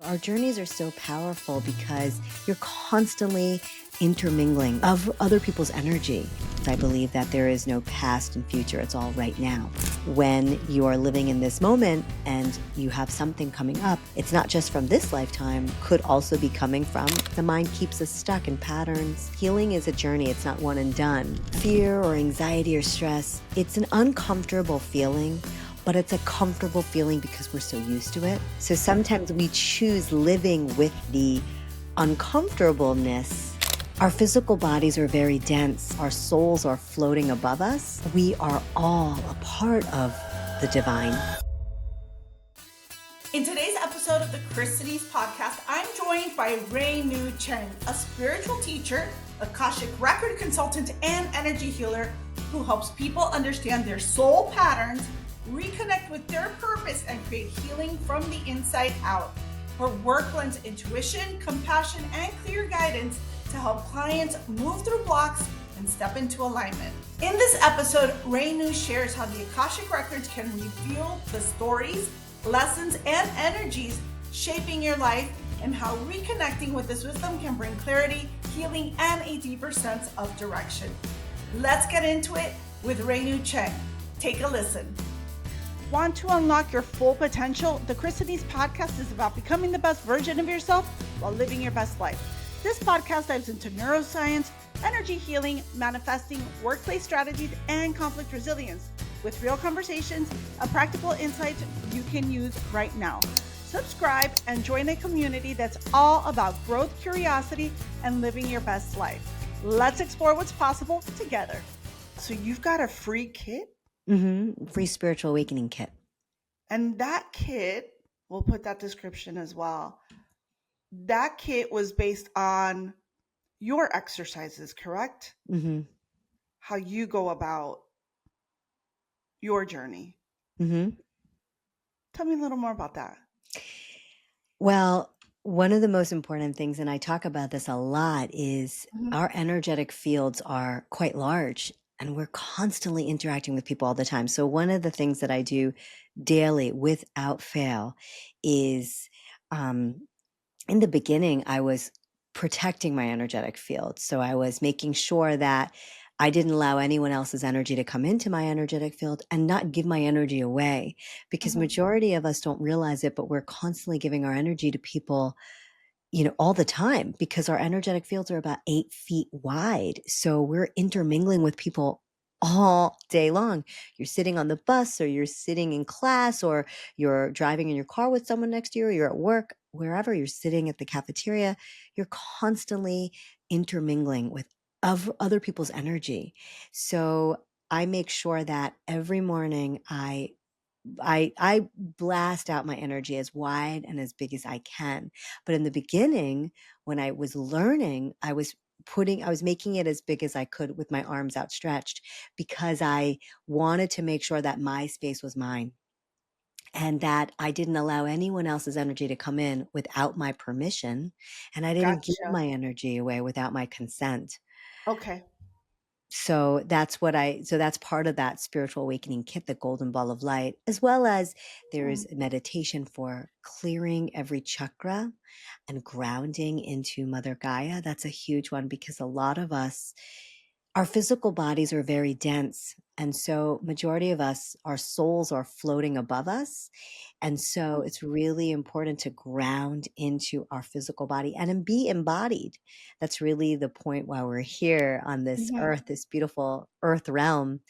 Our journeys are so powerful because you're constantly intermingling of other people's energy. I believe that there is no past and future. It's all right now. When you are living in this moment and you have something coming up, it's not just from this lifetime, could also be coming from the mind keeps us stuck in patterns. Healing is a journey. It's not one and done. Fear or anxiety or stress, it's an uncomfortable feeling, but it's a comfortable feeling because we're so used to it. So sometimes we choose living with the uncomfortableness. Our physical bodies are very dense. Our souls are floating above us. We are all a part of the divine. In today's episode of the Chris Senise Podcast, I'm joined by Renu Cheng, a spiritual teacher, Akashic Record consultant, and energy healer who helps people understand their soul patterns, reconnect with their purpose, and create healing from the inside out. Her work blends intuition, compassion, and clear guidance to help clients move through blocks and step into alignment. In this episode, Renu shares how the Akashic Records can reveal the stories, lessons, and energies shaping your life, and how reconnecting with this wisdom can bring clarity, healing, and a deeper sense of direction. Let's get into it with Renu Cheng. Take a listen. Want to unlock your full potential? The Chris Senise Podcast is about becoming the best version of yourself while living your best life. This podcast dives into neuroscience, energy healing, manifesting, workplace strategies, and conflict resilience with real conversations and practical insights you can use right now. Subscribe and join a community that's all about growth, curiosity, and living your best life. Let's explore what's possible together. So you've got a free kit? Free spiritual awakening kit. And that kit, we'll put that description as well. That kit was based on your exercises, correct? How you go about your journey. Tell me a little more about that. Well, one of the most important things, and I talk about this a lot, is our energetic fields are quite large and we're constantly interacting with people all the time. So one of the things that I do daily without fail is in the beginning, I was protecting my energetic field. So I was making sure that I didn't allow anyone else's energy to come into my energetic field and not give my energy away, because majority of us don't realize it, but we're constantly giving our energy to people, all the time, because our energetic fields are about 8 feet wide. So we're intermingling with people all day long. You're sitting on the bus, or you're sitting in class, or you're driving in your car with someone next to you, or you're at work, wherever you're sitting at the cafeteria, you're constantly intermingling with other people's energy. So I make sure that every morning I blast out my energy as wide and as big as I can. But in the beginning, when I was learning, I was making it as big as I could with my arms outstretched, because I wanted to make sure that my space was mine and that I didn't allow anyone else's energy to come in without my permission. And I didn't give my energy away without my consent. Okay. So that's part of that spiritual awakening kit, the golden ball of light, as well as there is meditation for clearing every chakra and grounding into Mother Gaia. That's a huge one, because a lot of us, our physical bodies are very dense. And so majority of us, our souls are floating above us. And so it's really important to ground into our physical body and be embodied. That's really the point while we're here on this earth, this beautiful earth realm,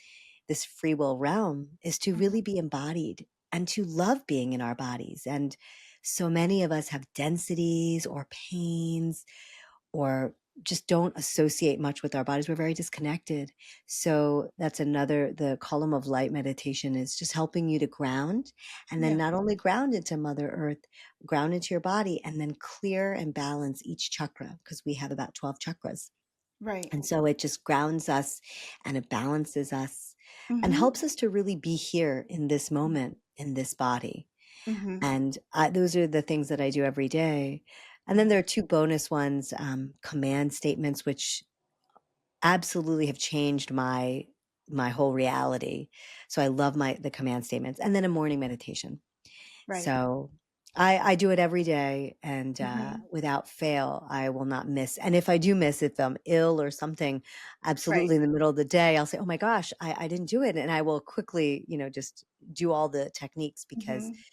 this free will realm, is to really be embodied and to love being in our bodies. And so many of us have densities or pains, or just don't associate much with our bodies. We're very disconnected. So that's the column of light meditation is just helping you to ground, and then not only ground into Mother Earth, ground into your body, and then clear and balance each chakra, because we have about 12 chakras. Right. And so it just grounds us and it balances us and helps us to really be here in this moment, in this body. And those are the things that I do every day. And then there are 2 bonus ones, command statements, which absolutely have changed my whole reality. So I love the command statements, and then a morning meditation. Right. So I do it every day, and Hmm. without fail, I will not miss. And if I do miss, if I'm ill or something, Right. absolutely in the middle of the day, I'll say, "Oh my gosh, I didn't do it," and I will quickly, just do all the techniques because Hmm.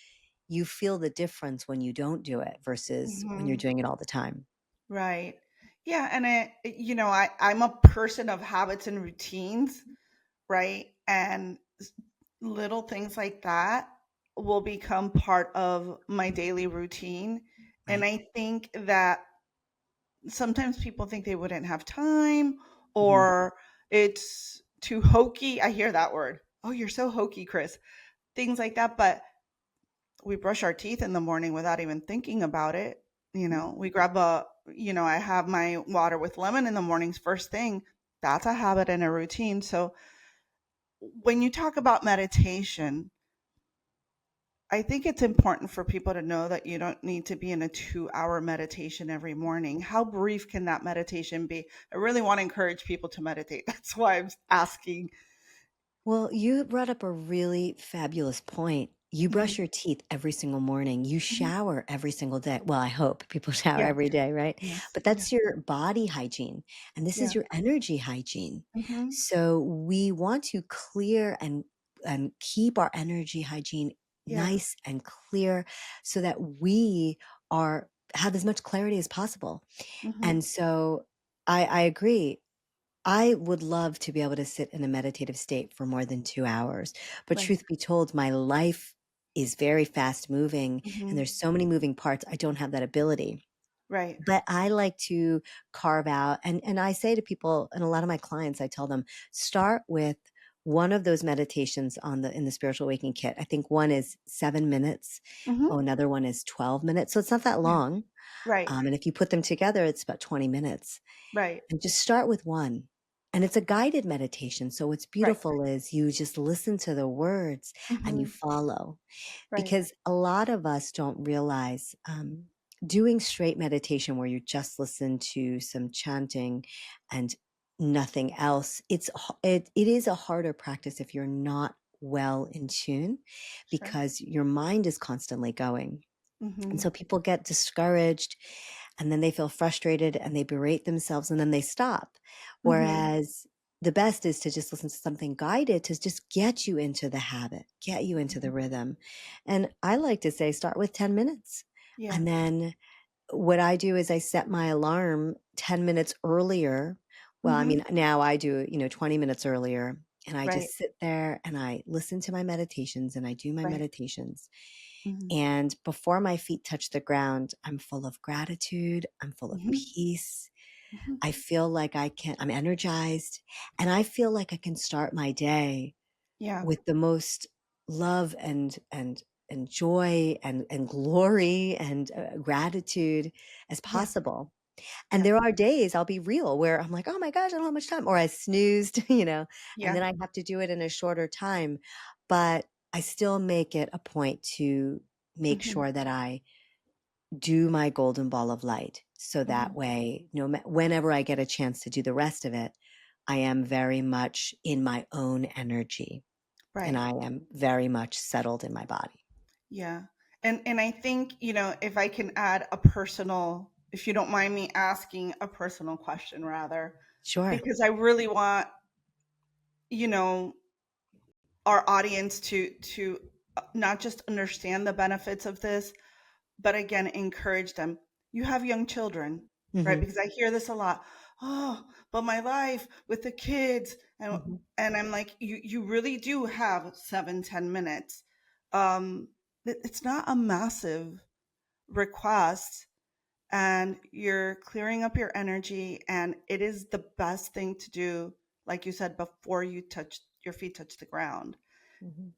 you feel the difference when you don't do it versus when you're Hmm. doing it all the time. Right. Yeah. And I'm a person of habits and routines, right? And little things like that will become part of my daily routine. And Right. I think that sometimes people think they wouldn't have time Mhm. or it's too hokey. I hear that word. Oh, you're so hokey, Chris. Things like that. But we brush our teeth in the morning without even thinking about it. Mhm. We grab I have my water with lemon in the mornings first thing. That's a habit and a routine. So when you talk about meditation, I think it's important for people to know that you don't need to be in a 2-hour meditation every morning. How brief can that meditation be? I really want to encourage people to meditate. That's why I'm asking. Well, you brought up a really fabulous point. You Mhm, brush your teeth every single morning. You mhm. shower every single day. Well, I hope people shower Yes, every day, right? yes, But yeah, that's your body hygiene, and this is yeah. your energy hygiene. Mhm. So we want to clear and keep our energy hygiene Yeah. nice and clear so that we are have as much clarity as possible. Mhm. And so I agree. I would love to be able to sit in a meditative state for more than 2 hours, but Right. truth be told, my life is very fast moving, and Mhm. there's so many moving parts, I don't have that ability. Right. But I like to carve out, and I say to people, and a lot of my clients, I tell them, "Start with one of those meditations on the in the Spiritual Awakening Kit." I think one is 7 minutes. Mhm. Oh, another one is 12 minutes, so it's not that Yeah. long, Right. and if you put them together, it's about 20 minutes. Right. And just start with one. And it's a guided meditation. So what's Right. beautiful is you just listen to the words and you Mhm. follow. Right. Because a lot of us don't realize doing straight meditation where you just listen to some chanting and nothing else, it is a harder practice if you're not well in tune Sure. because your mind is constantly going. And Mhm. so people get discouraged and then they feel frustrated and they berate themselves and then they stop. Mhm. Whereas the best is to just listen to something guided to just get you into the habit, get you into the Mhm. rhythm. And I like to say, start with 10 minutes. Yeah. And then what I do is I set my alarm 10 minutes earlier. Well, I Mhm. mean, now I do, 20 minutes earlier. And I Right. just sit there and I listen to my meditations and I do my Right. meditations. Mhm. And before my feet touch the ground, I'm full of gratitude. I'm full of Mhm. peace. Mhm. I feel like I'm energized and I feel like I can start my day Yeah. with the most love and joy and glory and gratitude as Yeah. possible. And Yeah. there are days, I'll be real, where I'm like, "Oh my gosh, I don't have much time," or I snoozed, and Yeah. then I have to do it in a shorter time. But I still make it a point to make Mhm. sure that I do my golden ball of light. So that Mhm. way, whenever I get a chance to do the rest of it, I am very much in my own energy and Right. I am very much settled in my body. Yeah. And I think, if I can add a personal, if you don't mind me asking a personal question rather, Sure. because I really want, you know, our audience to not just understand the benefits of this, but again, encourage them. You have young children, right? Hmm. Because I hear this a lot. Oh, but my life with the kids, and Hmm. I'm like, you really do have 7-10 minutes. Um, it's not a massive request, and you're clearing up your energy, and it is the best thing to do, like you said, before your feet touch the ground. Hmm.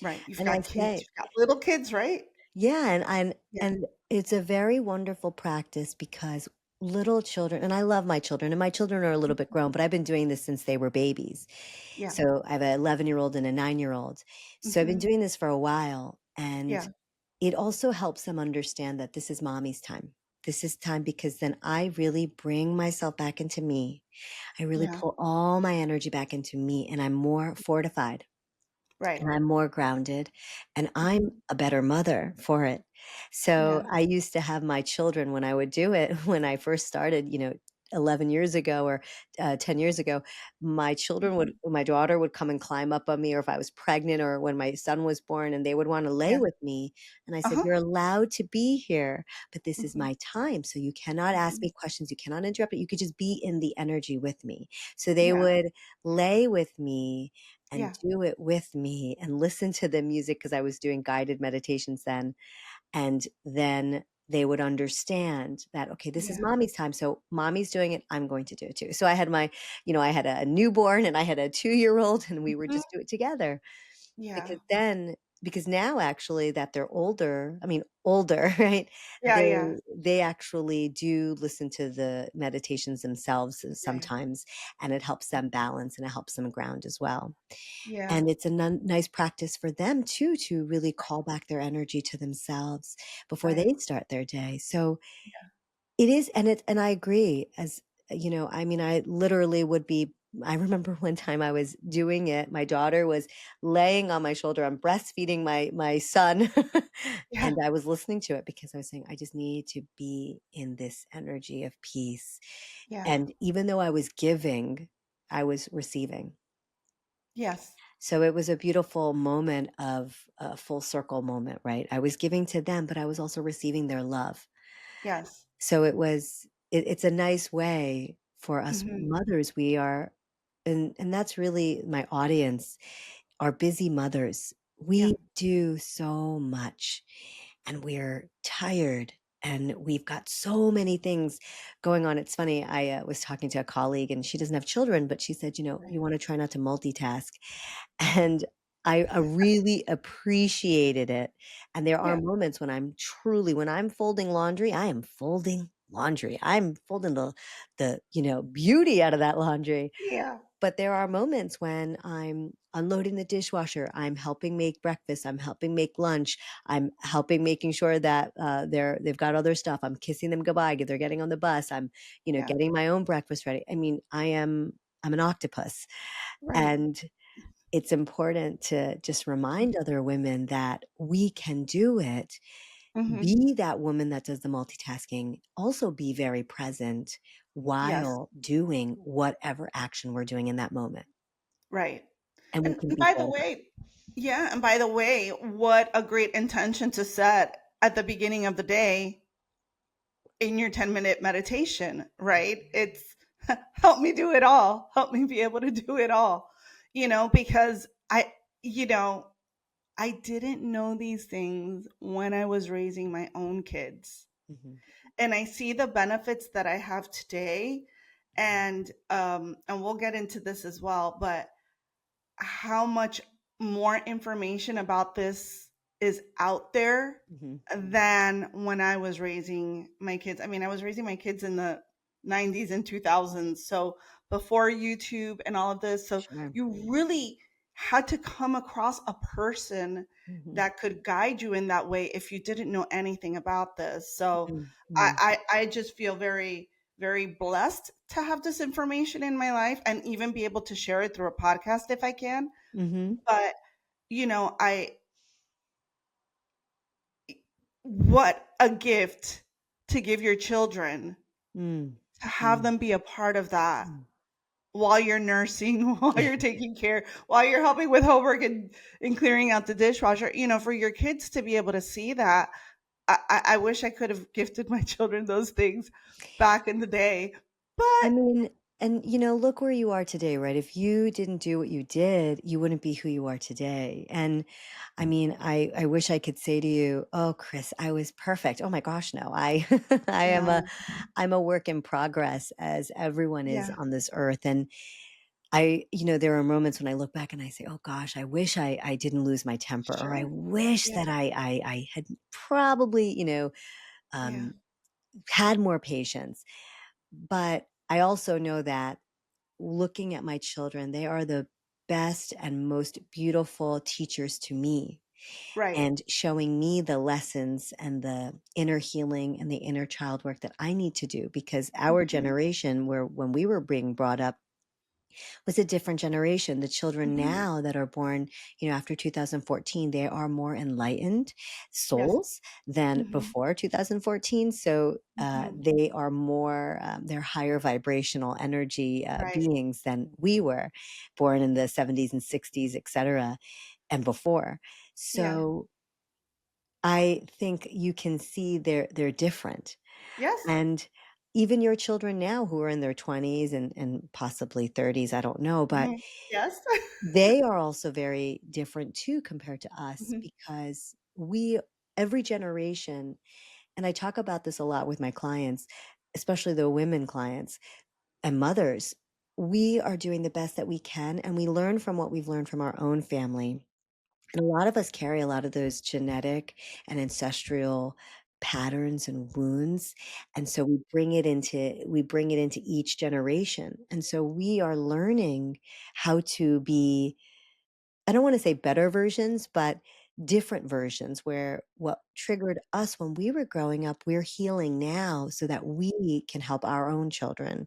Right? You've And I got kids, say, you've got little kids, right? yeah, and Yeah, and it's a very wonderful practice because little children, and I love my children, and my children are a little bit grown, but I've been doing this since they were babies. yeah. So I have an 11-year-old and a 9-year-old. So I've been Hmm. doing this for a while, and Yeah. it also helps them understand that this is mommy's time. This is time because then I really bring myself back into me. I really Yeah. pull all my energy back into me, and I'm more fortified. Right. and I'm more grounded, and I'm a better mother for it. So Yeah. I used to have my children when I would do it when I first started, 11 years ago or 10 years ago, Mhm. my daughter would come and climb up on me, or if I was pregnant or when my son was born, and they would want to lay Yeah. with me. And I said, Uh-huh. "You're allowed to be here, but this is Mhm. my time. So you cannot ask Mhm. me questions. You cannot interrupt it. You could just be in the energy with me." So they Yeah. would lay with me and Yeah. do it with me and listen to the music because I was doing guided meditations then. And then they would understand that, okay, this is Yeah. mommy's time. So mommy's doing it. I'm going to do it too. So I had I had a newborn and I had a 2-year old, and we would Mhm. just do it together. Yeah. Because then, because now actually that they're older, I mean, older, right? Yeah, yeah. They actually do listen to the meditations themselves Right. sometimes, and it helps them balance and it helps them ground as well. Yeah. And it's a nice practice for them too, to really call back their energy to themselves before Right. they start their day. So Yeah. it is, and I agree. I mean, I literally would be. I remember one time I was doing it. My daughter was laying on my shoulder. I'm breastfeeding my son, Yeah. and I was listening to it because I was saying, I just need to be in this energy of peace. Yeah. And even though I was giving, I was receiving. Yes. So it was a beautiful moment of a full circle moment, right? I was giving to them, but I was also receiving their love. Yes. So it's a nice way for us Mhm. mothers. We are, and that's really my audience, are busy mothers. Yeah. We do so much, and we're tired, and we've got so many things going on. It's funny. I was talking to a colleague, and she doesn't have children, but she said, Right. you want to try not to multitask. And I really appreciated it. And there are Yeah. moments when I'm folding laundry, I am folding laundry. I'm folding the beauty out of that laundry. Yeah. But there are moments when I'm unloading the dishwasher, I'm helping make breakfast, I'm helping make lunch, I'm helping making sure that they've got other stuff. I'm kissing them goodbye, they're getting on the bus. I'm, Yeah. getting my own breakfast ready. I mean, I'm an octopus. Right. And it's important to just remind Mhm. other women that we can do it. Mhm. Be that woman that does the multitasking. Also be very present Yes. while doing whatever action we're doing in that moment. Right. And we And can be by the good. way, yeah, and by the way, what a great intention to set at the beginning of the day in your 10-minute meditation, right? It's help me do it all. Help me be able to do it all. Because you know, I didn't know these things when I was raising my own kids. Mhm, And I see the benefits that I have today. And we'll get into this as well, but how much more information about this is out there mhm. than when I was raising my kids. I mean, I was raising my kids in the 90s and 2000s, so before YouTube and all of this. So Sure. you really had to come across a person Mhm, that could guide you in that way if you didn't know anything about this. So mhm, mhm, I just feel very, very blessed to have this information in my life and even be able to share it through a podcast if I can. mhm, But, I what a gift to give your children, mm, to have mm, them be a part of that mm. while you're nursing, while you're taking care, while you're helping with homework and clearing out the dishwasher. For your kids to be able to see that. I wish I could have gifted my children those things back in the day. I But mean, and look where you are today, right? If you didn't do what you did, you wouldn't be who you are today. And I mean, I wish I could say to you, "Oh, Chris, I was perfect." Oh my gosh, no. I I am yeah, I'm a work in progress, as everyone is yeah, on this earth. And there are moments when I look back and I say, "Oh gosh, I wish I didn't lose my temper," or I sure. wish Yeah, that I had probably, yeah, um, had more patience. But I also know that looking at my children, they are the best and most beautiful teachers to me, right. and showing me the lessons and the inner healing and the inner child work that I need to do, because our Mhm. generation, where when we were being brought up, was a different generation. The children Mhm. now that are born, after 2014, they are more enlightened Yes. souls than Mhm. before 2014. So Mhm. they are more, they're higher vibrational energy Right. beings than we were, born in the 70s and 60s, etc., and before. Yeah. So I think you can see they're different. Yes. And even your children now who are in their 20s and possibly 30s, I don't know, but Mhm. Yes. they are also very different too compared to us Mhm. because every generation, and I talk about this a lot with my clients, especially the women clients and mothers, we are doing the best that we can and we learn from what we've learned from our own family. And a lot of us carry a lot of those genetic and ancestral patterns and wounds. And so we bring it into each generation. And so we are learning how to be, I don't want to say better versions, but different versions where what triggered us when we were growing up, we're healing now so that we can help our own children.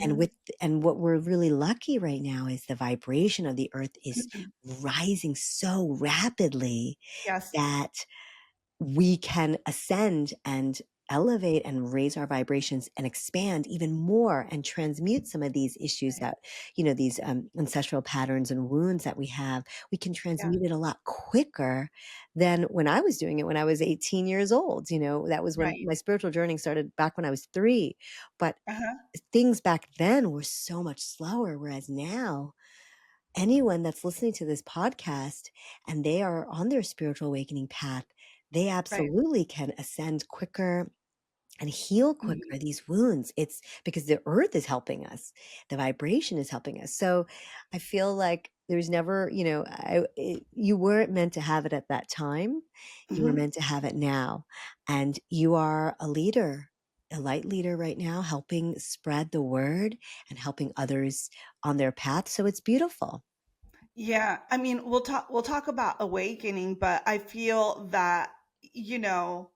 And Mhm. with and what we're really lucky right now is the vibration of the earth is Mhm. rising so rapidly Yes. that we can ascend and elevate and raise our vibrations and expand even more and transmute some of these issues Right. that, these ancestral patterns and wounds that we have. We can Yeah. transmute it a lot quicker than when I was doing it when I was 18 years old. That was when Right. my spiritual journey started back when I was 3. But Uh-huh. things back then were so much slower, whereas now, anyone that's listening to this podcast and they are on their spiritual awakening path, they Right. absolutely can ascend quicker and heal Mhm. quicker these wounds. It's because the earth is helping us, the vibration is helping us. So I feel like there's never, you weren't meant to have it at that time. You were Mhm. meant to have it now. And you are a leader, a light leader right now, helping spread the word and helping others on their path. So it's beautiful. Yeah, I mean, we'll talk about awakening, but I feel that, you know,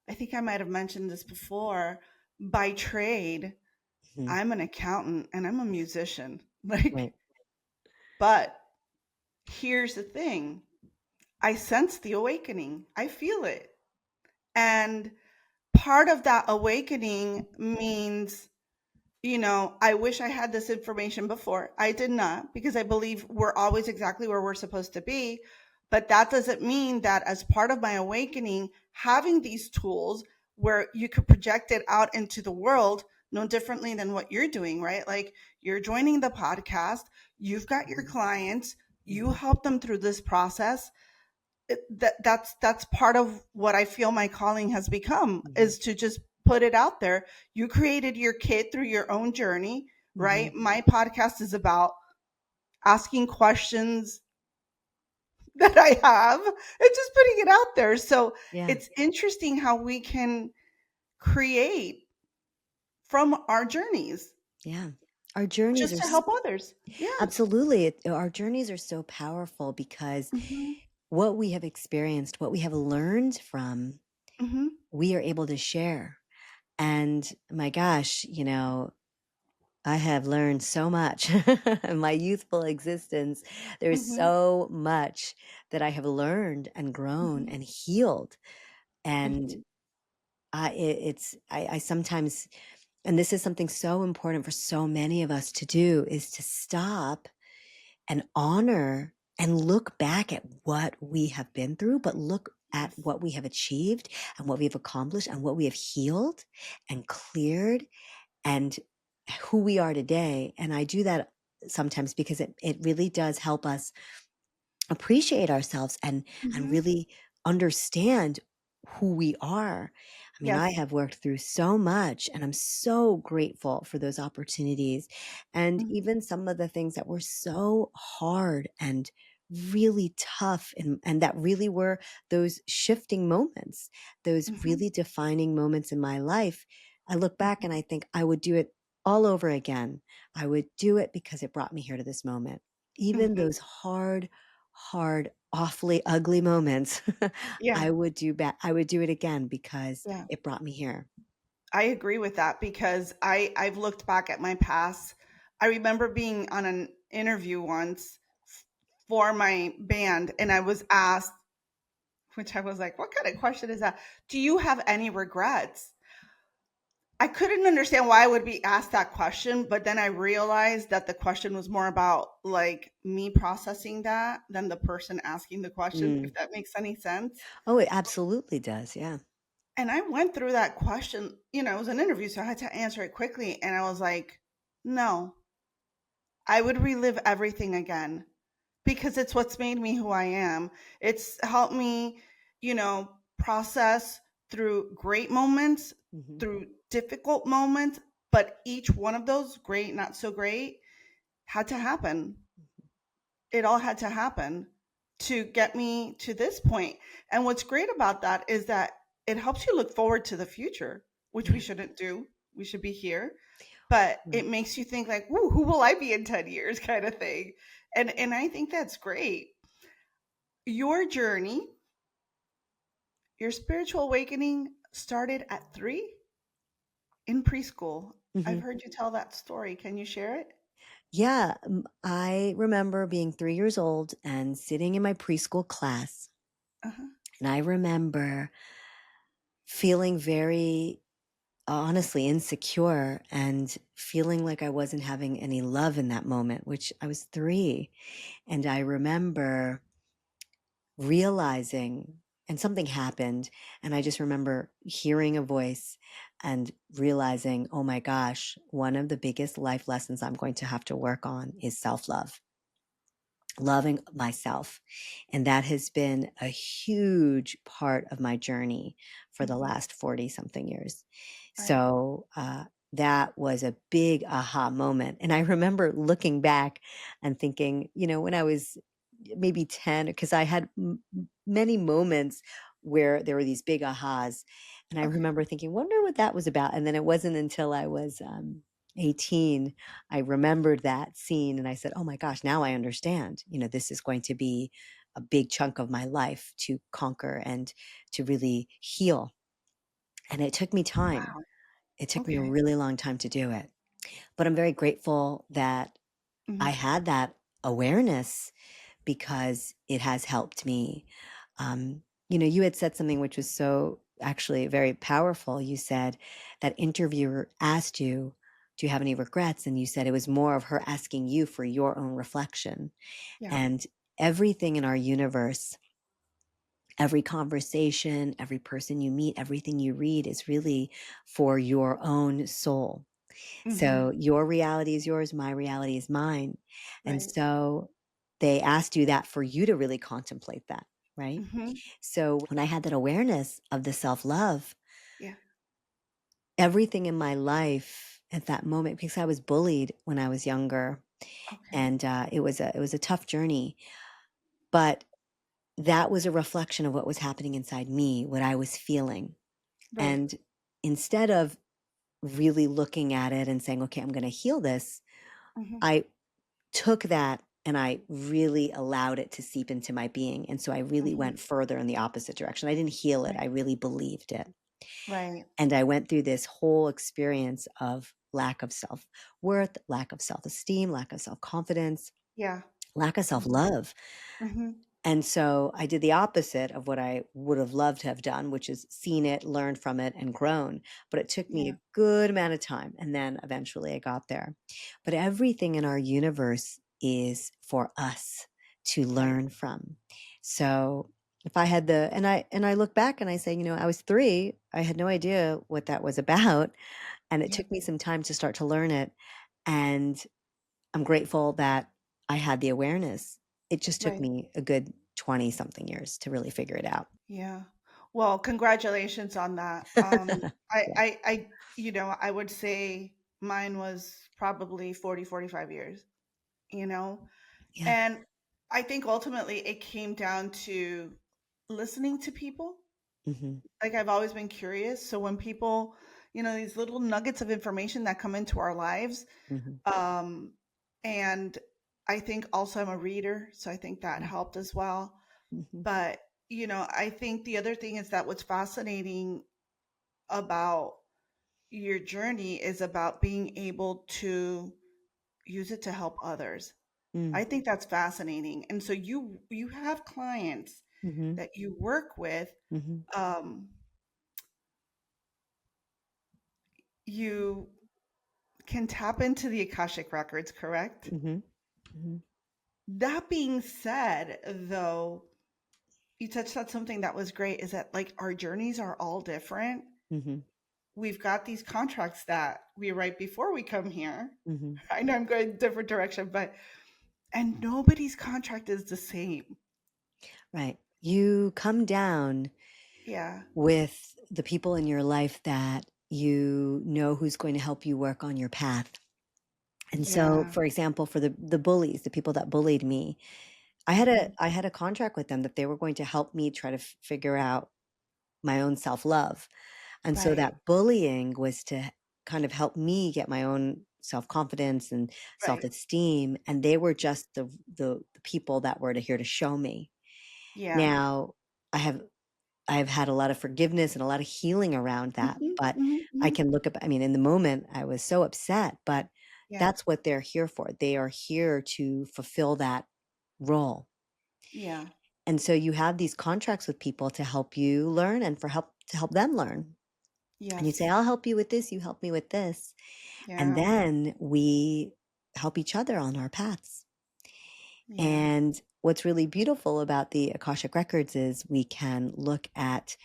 I think I might have mentioned this before. By trade, Mhm. I'm an accountant and I'm a musician. Like, Right. but here's the thing. I sense the awakening. I feel it. And part of that awakening means, I wish I had this information before. I did not, because I believe we're always exactly where we're supposed to be. But that doesn't mean that as part of my awakening, having these tools where you could project it out into the world no differently than what you're doing, right? Like, you're joining the podcast, you've got your Mhm. clients, you Mhm. help them through this process. That's part of what I feel my calling has become, Mhm. is to just put it out there. You created your kid through your own journey, Mhm. right? My podcast is about asking questions that I have and just putting it out there. So Yeah. it's interesting how we can create from our journeys Yeah. Our journeys just are to help others. Yeah. absolutely. Our journeys are so powerful because Hmm. what we have experienced, what we have learned from, Hmm. we are able to share. And my gosh, I have learned so much in my youthful existence. There's Hmm. so much that I have learned and grown Hmm. and healed. And Hmm. I sometimes, and this is something so important for so many of us to do, is to stop and honor and look back at what we have been through, but look at Yes. what we have achieved and what we've accomplished and what we have healed and cleared and who we are today. And I do that sometimes because it really does help us appreciate ourselves and Hmm. really understand who we are. I mean, I Yes. have worked through so much and I'm so grateful for those opportunities. And Mhm. even some of the things that were so hard and really tough and that really were those shifting moments, those Mhm. really defining moments in my life. I look back Mhm. and I think I would do it all over again. I would do it because it brought me here to this moment. Even Mhm. those hard, awfully ugly moments, Yeah. I would do it again because Yeah. it brought me here. I agree with that because I've looked back at my past. I remember being on an interview once for my band, and I was asked, which I was like, what kind of question is that? Do you have any regrets? I couldn't understand why I would be asked that question, but then I realized that the question was more about like me processing that than the person asking the question, if Mm. that makes any sense. Oh, it absolutely does. Yeah. And I went through that question, it was an interview, so I had to answer it quickly. And I was like, no, I would relive everything again because it's what's made me who I am. It's helped me, process through great moments, Hmm. through difficult moments, but each one of those, great, not so great, had to happen. It all had to happen to get me to this point. And what's great about that is that it helps you look forward to the future, which we Yeah. shouldn't do. We should be here. But it Right. makes you think like, "Ooh, who will I be in 10 years?" kind of thing. And I think that's great. Your journey, your spiritual awakening started at 3 in preschool. I've Hmm. heard you tell that story. Can you share it? Yeah. I remember being 3 years old and sitting in my preschool class. Uh-huh. And I remember feeling very honestly insecure and feeling like I wasn't having any love in that moment, which I was 3. And I remember realizing, and something happened. And I just remember hearing a voice and realizing, oh my gosh, one of the biggest life lessons I'm going to have to work on is self love, loving myself. And that has been a huge part of my journey for the Hmm. last 40 something years. Right. So, that was a big aha moment. And I remember looking back and thinking, when I was maybe 10, because I had many moments where there were these big ahas. And I Okay. remember thinking, wonder what that was about. And then it wasn't until I was 18, I remembered that scene and I said, oh my gosh, now I understand. This is going to be a big chunk of my life to conquer and to really heal. And it took me time. Wow. It took me a Okay. really long time to do it. But I'm very grateful that I Hmm. had that awareness because it has helped me. You had said something which was so actually very powerful. You said that interviewer asked you, do you have any regrets? And you said it was more of her asking you for your own reflection. Yeah. And everything in our universe, every conversation, every person you meet, everything you read is really for your own soul. Hmm. So your reality is yours, my reality is mine. And Right. so they asked you that for you to really contemplate that, right? Hmm. So when I had that awareness of the self love, Yeah. everything in my life at that moment, because I was bullied when I was younger, Okay. and it was a tough journey, but that was a reflection of what was happening inside me, what I was feeling. Right. And instead of really looking at it and saying, okay, I'm going to heal this, Hmm. I took that and I really allowed it to seep into my being. And so I really Hmm. went further in the opposite direction. I didn't heal it, Right. I really believed it. Right. And I went through this whole experience of lack of self worth, lack of self esteem, lack of self confidence, Yeah. lack of self Hmm. love. Hmm. And so I did the opposite of what I would have loved to have done, which is seen it, learned from it, and grown. But it took me Yeah. a good amount of time. And then eventually I got there. But everything in our universe is for us to Right. learn from. So if I had and I look back and I say, I was 3, I had no idea what that was about. And it Yeah. took me some time to start to learn it. And I'm grateful that I had the awareness. It just took Right. me a good 20 something years to really figure it out. Yeah. Well, congratulations on that. Yeah. I would say mine was probably 40, 45 years, you know, Yeah. and I think ultimately it came down to listening to people. Mhm. Like I've always been curious. So when people, these little nuggets of information that come into our lives, Mhm. um, and I think also I'm a reader, so I think that Mm. helped as well. Mhm. But, I think the other thing is that what's fascinating about your journey is about being able to use it to help others. Mm. I think that's fascinating. And so you have clients Mhm. that you work with. Mhm. Um, you can tap into the Akashic records, correct? Mhm. Mhm. That being said, though, you touched on something that was great is that like our journeys are all different. Mhm. We've got these contracts that we write before we come here. Mhm. I know I'm going a different direction, but and nobody's contract is the same. Right. You come down Yeah. with the people in your life that you know who's going to help you work on your path. And so, Yeah. for example, for the bullies, the people that bullied me, Hmm. I had a contract with them that they were going to help me try to figure out my own self-love. And so Right. that bullying was to kind of help me get my own self-confidence and Right. self-esteem, and they were just the people that were to here to show me. Yeah. Now, I have I've had a lot of forgiveness and a lot of healing around that, Hmm. but Hmm. I Hmm. can look up, I mean, in the moment, I was so upset, but Yeah. that's what they're here for. They are here to fulfill that role. Yeah. And so you have these contracts with people to help you learn and for help to help them learn. And you say, Yes. I'll help you with this, you help me with this. And Yeah. then we help each other on our paths. Yeah. And what's really beautiful about the Akashic Records is we can look at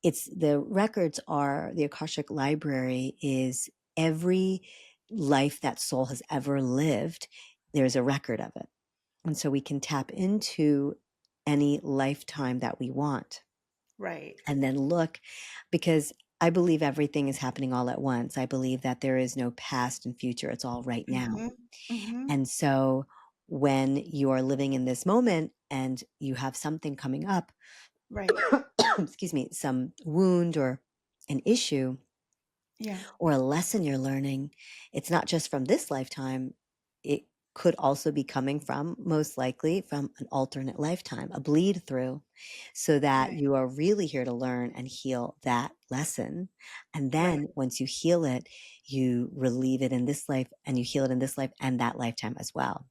it's the records are the Akashic Library is every life that soul has ever lived. There's a record of it. And so we can tap into any lifetime that we want Right. and then look because I believe everything is happening all at once. I believe that there is no past and future. It's all right now. Hmm. Hmm. And so when you are living in this moment and you have something coming up, Right. excuse me, some wound or an issue Yeah. or a lesson you're learning, it's not just from this lifetime. It could also be coming from, most likely, from an alternate lifetime, a bleed through, so that Right. you are really here to learn and heal that lesson. And Right. then once you heal it, you relieve it in this life and you heal it in this life and that lifetime as well.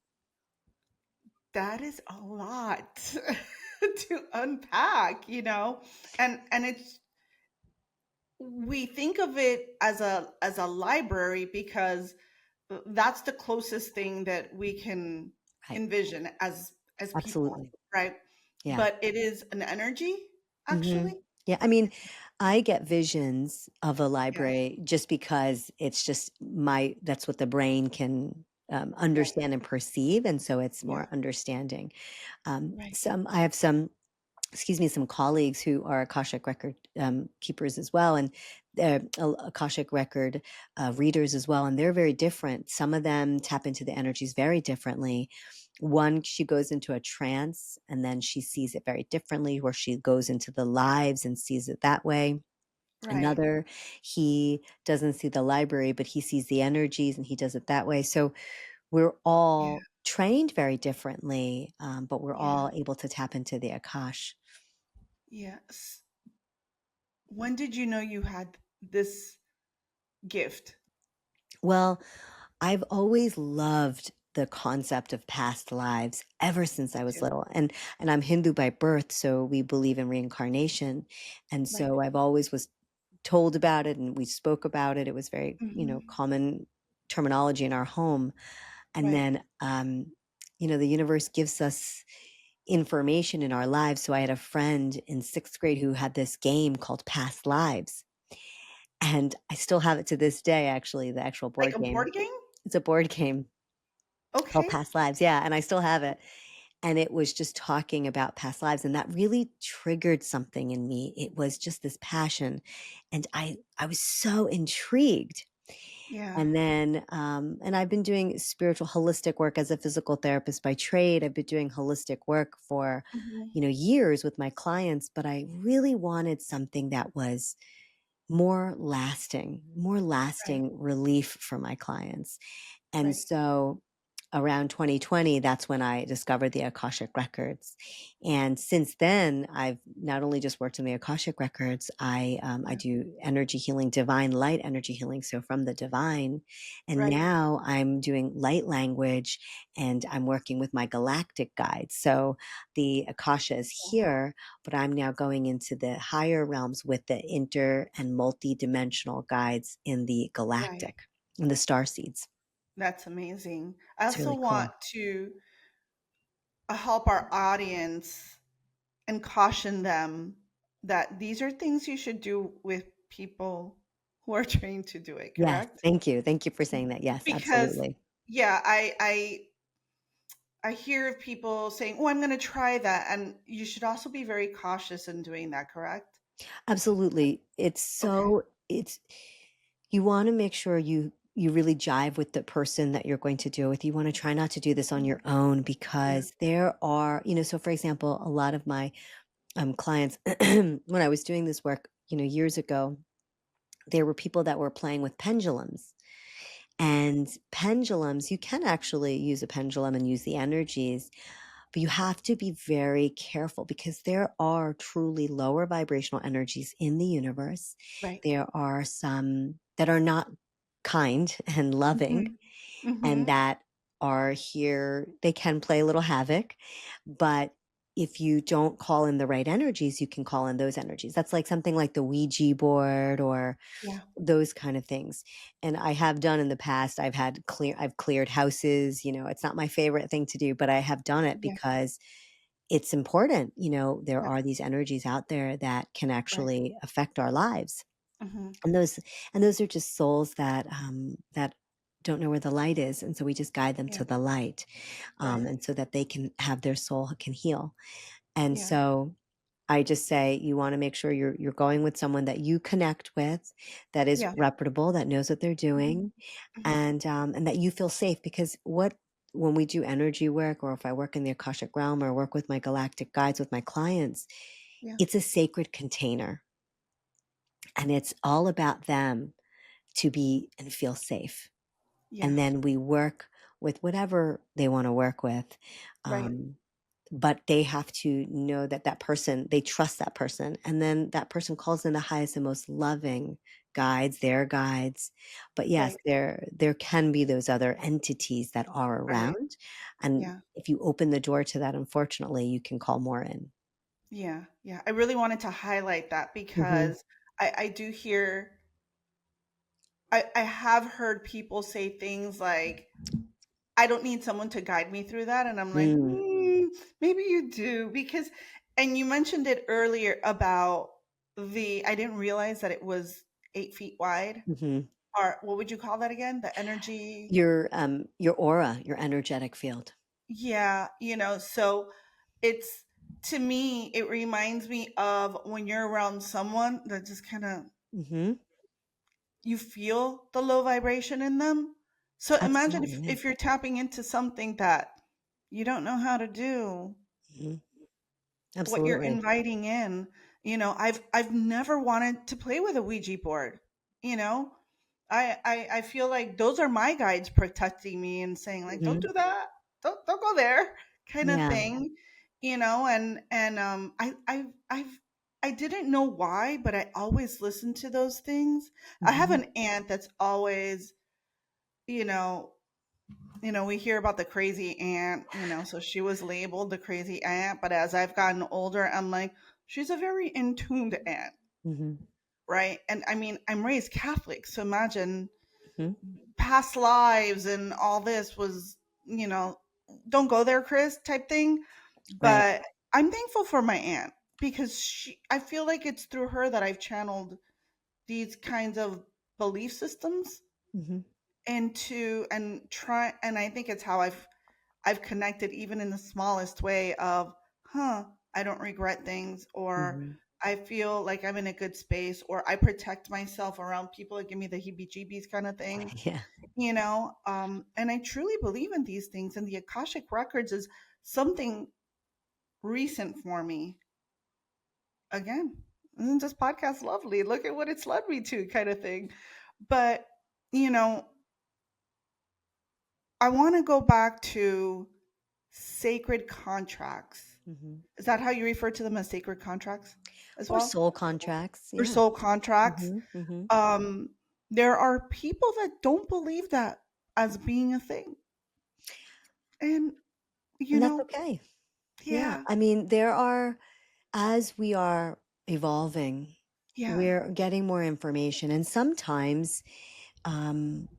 That is a lot to unpack, and it's we think of it as a library because that's the closest thing that we can Right. envision as people, Absolutely. right? Yeah. But it is an energy, Mhm. actually. Yeah, I mean, I get visions of a Yeah. library just because it's just my that's what the brain can, Right. understand and perceive, and so it's Yeah. more understanding. Right. Some I have some, excuse me, some colleagues who are Akashic record, keepers as well, and they're Akashic record, readers as well, and they're very different. Some of them tap into the energies very differently. One, she goes into a trance and then she sees it very differently, where she goes into the lives and sees it that way. Right. Another, he doesn't see the library, but he sees the energies and he does it that way. So we're Yeah. all trained very differently, but we're Yeah. all able to tap into the Akash. Yes. When did you know you had this gift? Well, I've always loved the concept of past lives ever since I was Too. little. And I'm Hindu by birth, so we believe in reincarnation. And Right. so I've always was told about it and we spoke about it. It was very, Hmm. common terminology in our home. And Right. then the universe gives us information in our lives. So I had a friend in 6th grade who had this game called Past Lives. And I still have it to this day, actually, the actual Like board a game. board game? It's a board game called Okay. Past Lives. Yeah, and I still have it. And it was just talking about past lives, and that really triggered something in me. It was just this passion, and I was so intrigued. Yeah. And then, and I've been doing spiritual holistic work as a physical therapist by trade. I've been doing holistic work for, Hmm. years with my clients, but I really wanted something that was more Right. lasting relief for my clients. And Right. so around 2020, that's when I discovered the Akashic Records. And since then, I've not only just worked in the Akashic Records, I Yeah. do energy healing, divine light energy healing. So from the divine. And Right. now I'm doing light language and I'm working with my galactic guides. So the Akasha is here, but I'm now going into the higher realms with the inter and multi-dimensional guides in the Right. galactic, in the star seeds. That's amazing. I It's also really cool. want to help our audience and caution them that these are things you should do with people who are trained to do it, Yes, correct? thank you. Thank you for saying that. Yes, Because absolutely. yeah, I hear of people saying, "Oh, I'm going to try that," and you should also be very cautious in doing that, correct? Absolutely. Okay. It's you wanna make sure you really jive with the person that you're going to do it with. You wanna try not to do this on your own Yeah. because there are, so for example, a lot of my, clients, when I was doing this work, years ago, there were people that were playing with pendulums. And pendulums, you can actually use a pendulum and use the energies, but you have to be very careful because there are truly lower vibrational energies in the universe. Right. There are some that are not kind and loving Mhm. and Mhm. that are here. They can play a little havoc, but if you don't call in the right energies, you can call in those energies. That's like something like the Ouija board or Yeah. those kind of things. And I have done in the past, I've cleared houses, it's not my favorite thing to do, but I have done it Yeah. because it's important. There Yeah. are these energies out there that can Right. actually affect our lives. Mhm. And those are just souls that don't know where the light is. And so we just guide them Yeah. to the light. Right. And so that they can have their soul can heal. And Yeah. so I just say you wanna make sure you're going with someone that you connect with, that is Yeah. reputable, that knows what they're Mhm. doing, Mhm. and that you feel safe because when we do energy work or if I work in the Akashic realm or work with my galactic guides with my clients, Yeah. it's a sacred container, and it's all about them to be and feel safe. Yeah. And then we work with whatever they wanna work with, Right. um, but they have to know that that person they trust that person, and then that person calls in the highest and most loving guides, their guides. But yes, Right. there can be those other entities that are Right. around, and Yeah. if you open the door to that, unfortunately, you can call more in. Yeah. Yeah. I really wanted to highlight that Mhm. because I do hear I have heard people say things like, I don't need someone to guide me through that. And I'm like, Mm. maybe you do. Because, and you mentioned it earlier about I didn't realize that it was 8 feet wide. Mhm. Or what would you call that again? The energy. Your aura, your energetic field. Yeah. So it's, to me, it reminds me of when you're around someone that just kind of, Mhm. you feel the low vibration in them. So imagine Absolutely, if yeah. you're tapping into something that you don't know how to do, Mhm. what you're Absolutely. inviting in. I've never wanted to play with a Ouija board. You know, I feel like those are my guides protecting me and saying like, don't Mhm. do that, don't go there, kind of Yeah. thing. And I didn't know why, but I always listened to those things. I have Mhm. an aunt that's always, you know, we hear about the crazy aunt, so she was labeled the crazy aunt. But as I've gotten older, I'm like, she's a very in tuned aunt, Mhm. right? And I mean, I'm raised Catholic. So imagine Mhm. past lives and all this was, you know, don't go there, Chris, type thing. Right. But I'm thankful for my aunt because I feel like it's through her that I've channeled these kinds of belief systems Mhm. into and try. And I think it's how I've connected even in the smallest way of, I don't regret things, or Mhm. I feel like I'm in a good space, or I protect myself around people that give me the heebie jeebies kind of thing, Yeah. and I truly believe in these things. And the Akashic Records is something recent for me. Again, isn't this podcast lovely? Look at what it's led me to, kind of thing. But, you know, I want to go back to sacred contracts. Hmm. Is that how you refer to them, as sacred contracts as Or well? soul contracts. Or Yeah. soul contracts? Hmm. Hmm. Um, there are people that don't believe that as being a thing. And, you And that's know, okay. Yeah. yeah, I mean, as we are evolving, yeah. we're getting more information. And sometimes um,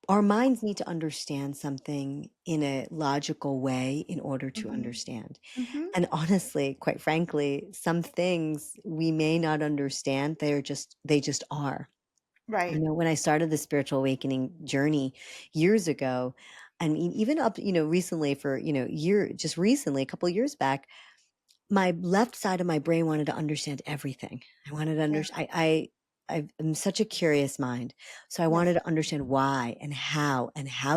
our minds need to understand something in a logical way in order to Hmm. understand. Hmm. And honestly, quite frankly, some things we may not understand. They just are. Right. When I started the spiritual awakening journey years ago, I mean, even up, recently for, just recently, a couple of years back, my left side of my brain wanted to understand everything. I wanted to Yeah. understand. I'm such a curious mind, so I wanted Yes. to understand why and how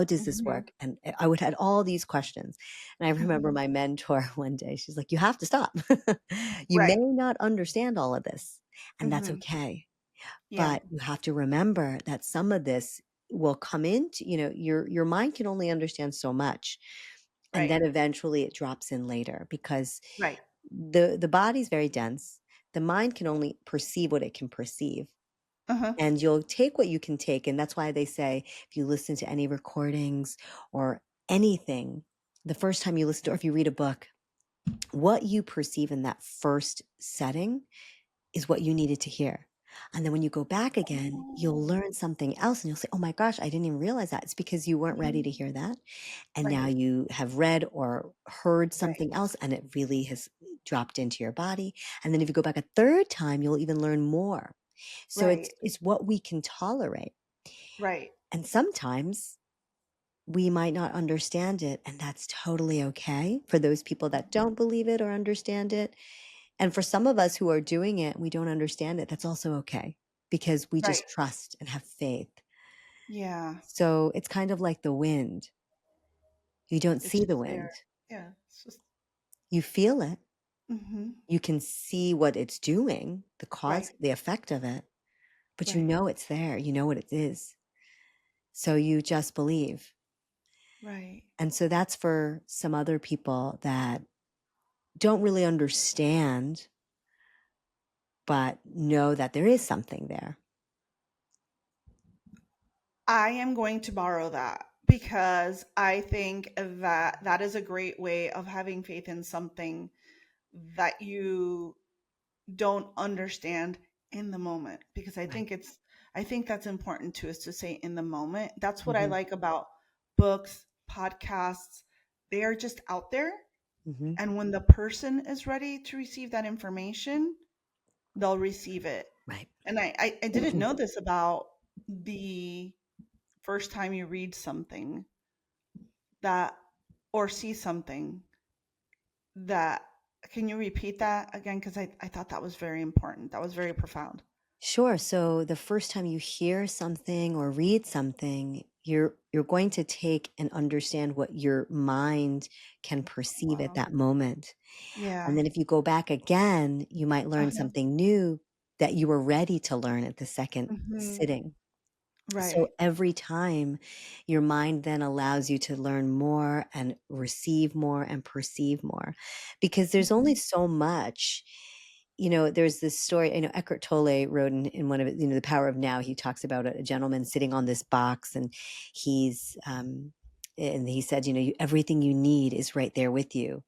does this Hmm. work? And I would had all these questions. And I remember Hmm. my mentor one day. She's like, "You have to stop. You may Right. not understand all of this, and that's Hmm. okay. Yeah. But you have to remember that some of this will come into, your mind can only understand so much. And Right. then eventually it drops in later because Right. the body's very dense. The mind can only perceive what it can perceive. Uh-huh. And you'll take what you can take. And that's why they say if you listen to any recordings or anything, the first time you listen to, or if you read a book, what you perceive in that first setting is what you needed to hear. And then when you go back again, you'll Oh. learn something else and you'll say, oh my gosh, I didn't even realize that. It's because you weren't ready Mhm. to hear that. And Right. now you have read or heard Right. something else and it really has dropped into your body. And then if you go back a third time, you'll even learn more. So Right. it's what we can tolerate. Right. And sometimes we might not understand it, and that's totally okay for those people that don't believe it or understand it. And for some of us who are doing it, we don't understand it. That's also okay because we Right. just trust and have faith. Yeah. So it's kind of like the wind. You don't It's see the just there. wind, Yeah. It's just. you feel it. Hmm. You can see what it's doing, the Right. cause, the effect of it, but you Right. know it's there. You know what it is. So you just believe. Right. And so that's for some other people that don't really understand, but know that there is something there. I am going to borrow that because I think that that is a great way of having faith in something that you don't understand in the moment, because Right. I think that's important too, is to say in the moment. That's what I Hmm. like about books, podcasts. They are just out there, Hmm. and when the person is ready to receive that information, they'll receive it. Right. And I didn't know this about the first time you read something that, or see something that, can you repeat that again? Because I thought that was very important. That was very profound. Sure. So the first time you hear something or read something, you're going to take and understand what your mind can perceive at Wow. that moment. And Yeah. then if you go back again, you might learn Uh-huh. something new that you were ready to learn at the second Mhm. sitting. So Right. every time your mind then allows you to learn more and receive more and perceive more because there's only Mhm. so much. There's this story, Eckhart Tolle wrote in one of it, The Power of Now. He talks about a gentleman sitting on this box and he's, and he said, everything you need is right there with you.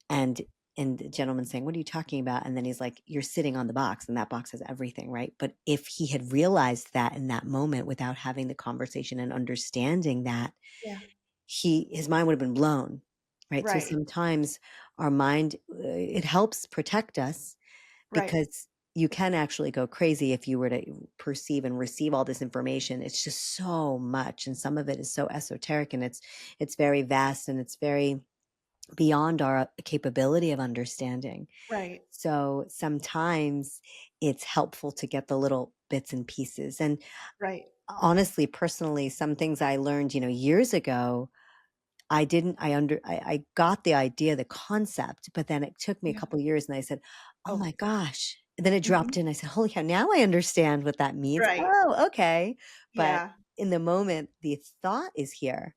And and the gentleman saying, "What are you talking about?" And then he's like, "You're sitting on the box, and that box has everything, right?" But if he had realized that in that moment without having the conversation and understanding that, Yeah. his mind would have been blown, right? So Right. sometimes our mind, it helps protect us Right. because you can actually go crazy if you were to perceive and receive all this information. It's just so much, and some of it is so esoteric, and it's very vast, and it's very beyond our capability of understanding. Right. So sometimes it's helpful to get the little bits and pieces. And Right. honestly, personally, some things I learned, years ago, I didn't, I got the idea, the concept, but then it took me a Yeah. couple of years and I said, oh Oh. my gosh. And then it Mhm. dropped in. I said, holy cow, now I understand what that means. Right. Oh, okay. But Yeah. in the moment, the thought is here,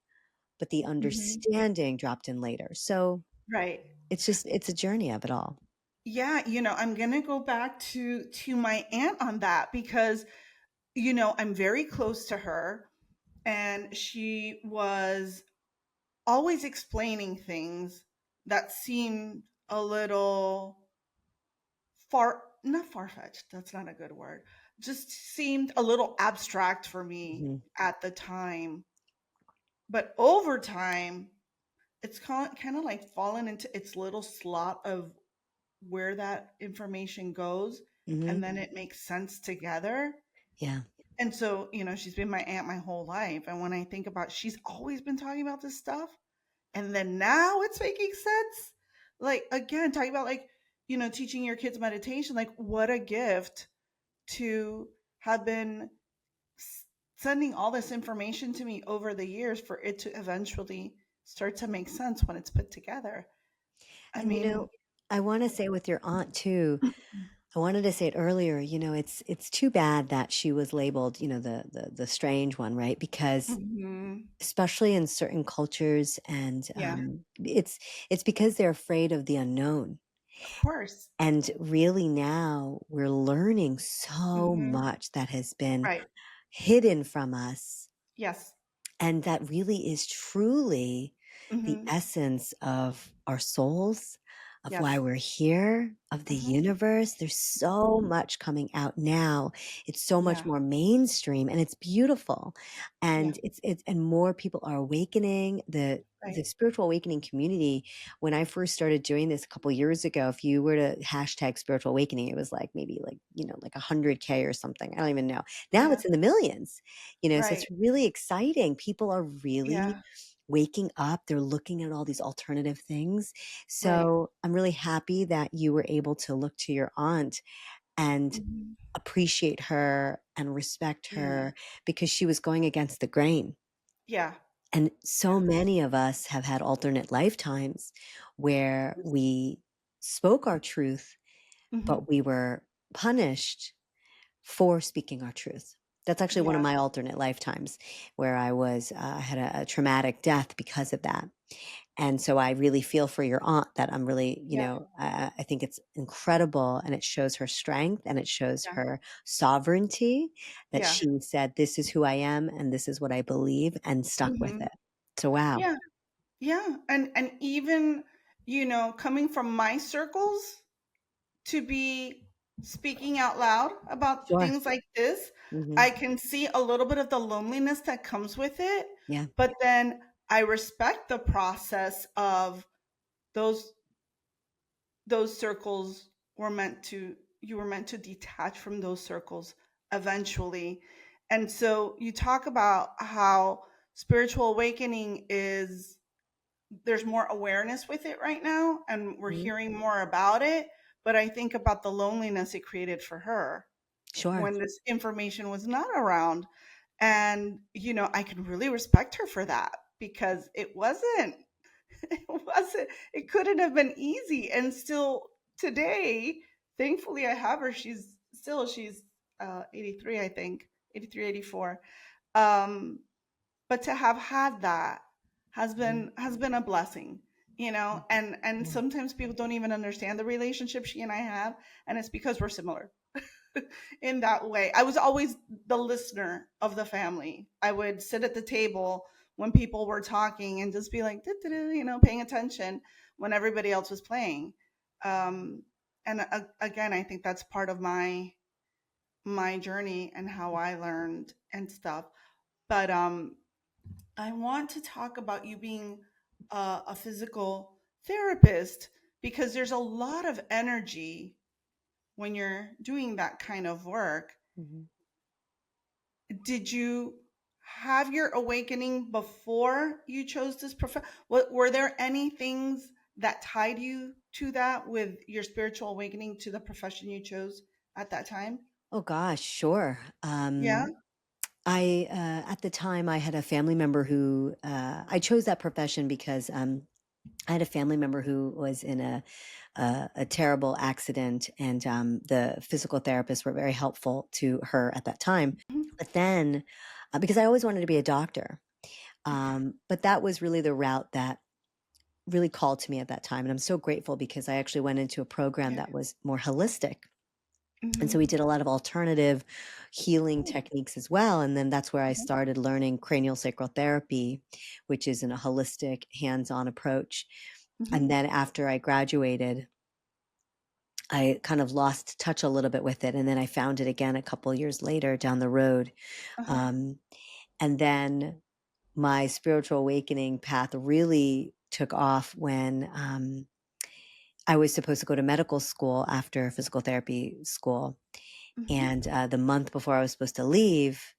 but the Mhm. understanding dropped in later. So Right. it's a journey of it all. Yeah, I'm gonna go back to my aunt on that because I'm very close to her, and she was always explaining things that seemed a little not far-fetched, that's not a good word, just seemed a little abstract for me Mhm. at the time. But over time, it's kind of like fallen into its little slot of where that information goes, and Mhm. then it makes sense together. Yeah. And so, she's been my aunt my whole life. And when I think about, she's always been talking about this stuff, and then now it's making sense. Like, again, talking about, like, teaching your kids meditation, like, what a gift to have been sending all this information to me over the years for it to eventually start to make sense when it's put together. I And mean, I want to say with your aunt too, I wanted to say it earlier, it's too bad that she was labeled, the strange one, right? Because mhm, especially in certain cultures and yeah, it's because they're afraid of the unknown. of course. And really now we're learning so Hmm. much that has been Right. hidden from us. Yes. And that really is truly the Hmm. essence of our souls, of why Yes. we're here, of the Hmm. universe. There's so much coming out now. It's so much Yeah. more mainstream and it's beautiful. Yeah. And and more people are awakening. The Right. spiritual awakening community, when I first started doing this a couple years ago, if you were to hashtag spiritual awakening, it was like maybe like, like 100K or something. I don't even know. Now Yeah. it's in the millions. So Right. it's really exciting. People are really Yeah. waking up. They're looking at all these alternative things. Right. So I'm really happy that you were able to look to your aunt and Hmm. appreciate her and respect Yeah. her because she was going against the grain. Yeah. And Yeah. so many of us have had alternate lifetimes where we spoke our truth, Hmm. but we were punished for speaking our truth. That's actually one of Yeah. my alternate lifetimes where I had a traumatic death because of that. And so I really feel for your aunt that I'm really, Yeah. I think it's incredible and it shows her strength and it shows Yeah. her sovereignty that Yeah. she said, this is who I am and this is what I believe and stuck with Hmm. it. So, wow. Yeah. Yeah. And even, coming from my circles, to be speaking out loud about Sure. things like this, Hmm. I can see a little bit of the loneliness that comes with it, Yeah. but then I respect the process of those those circles were meant to you were meant to detach from those circles eventually. And so you talk about how spiritual awakening is there's more awareness with it right now and we're Mhm. hearing more about it, but I think about the loneliness it created for her Sure. when this information was not around. And I can really respect her for that because it couldn't have been easy. And still today, thankfully I have her. She's 83, I think, 83, 84. um but to have had that Mhm. has been a blessing, and Yeah. sometimes people don't even understand the relationship she and I have, and it's because we're similar in that way. I was always the listener of the family. I would sit at the table when people were talking and just be like, "Du-du-du," paying attention when everybody else was playing. um and again, I think that's part of my journey and how I learned and stuff. But I want to talk about you being a physical therapist because there's a lot of energy when you're doing that kind of work. Mhm. Did you have your awakening before you chose this profession? Were there any things that tied you to that with your spiritual awakening to the profession you chose at that time? Oh gosh, sure. Yeah. At the time, I had a family member who I chose that profession because I had a family member who was in a terrible accident, and the physical therapists were very helpful to her at that time. Mhm. But then because I always wanted to be a doctor. But that was really the route that really called to me at that time. And I'm so grateful because I actually went into a program Yeah. that was more holistic. And so we Mhm. did a lot of alternative healing Ooh. techniques as well. And then that's where I Mhm. started learning cranial sacral therapy, which is in a holistic, hands on approach. And Mhm. then after I graduated, I kind of lost touch a little bit with it. And then I found it again a couple years later down the road. Uh-huh. Um, and then my spiritual awakening path really took off when I was supposed to go to medical school after physical therapy school. Mhm. And the month before I was supposed to leave,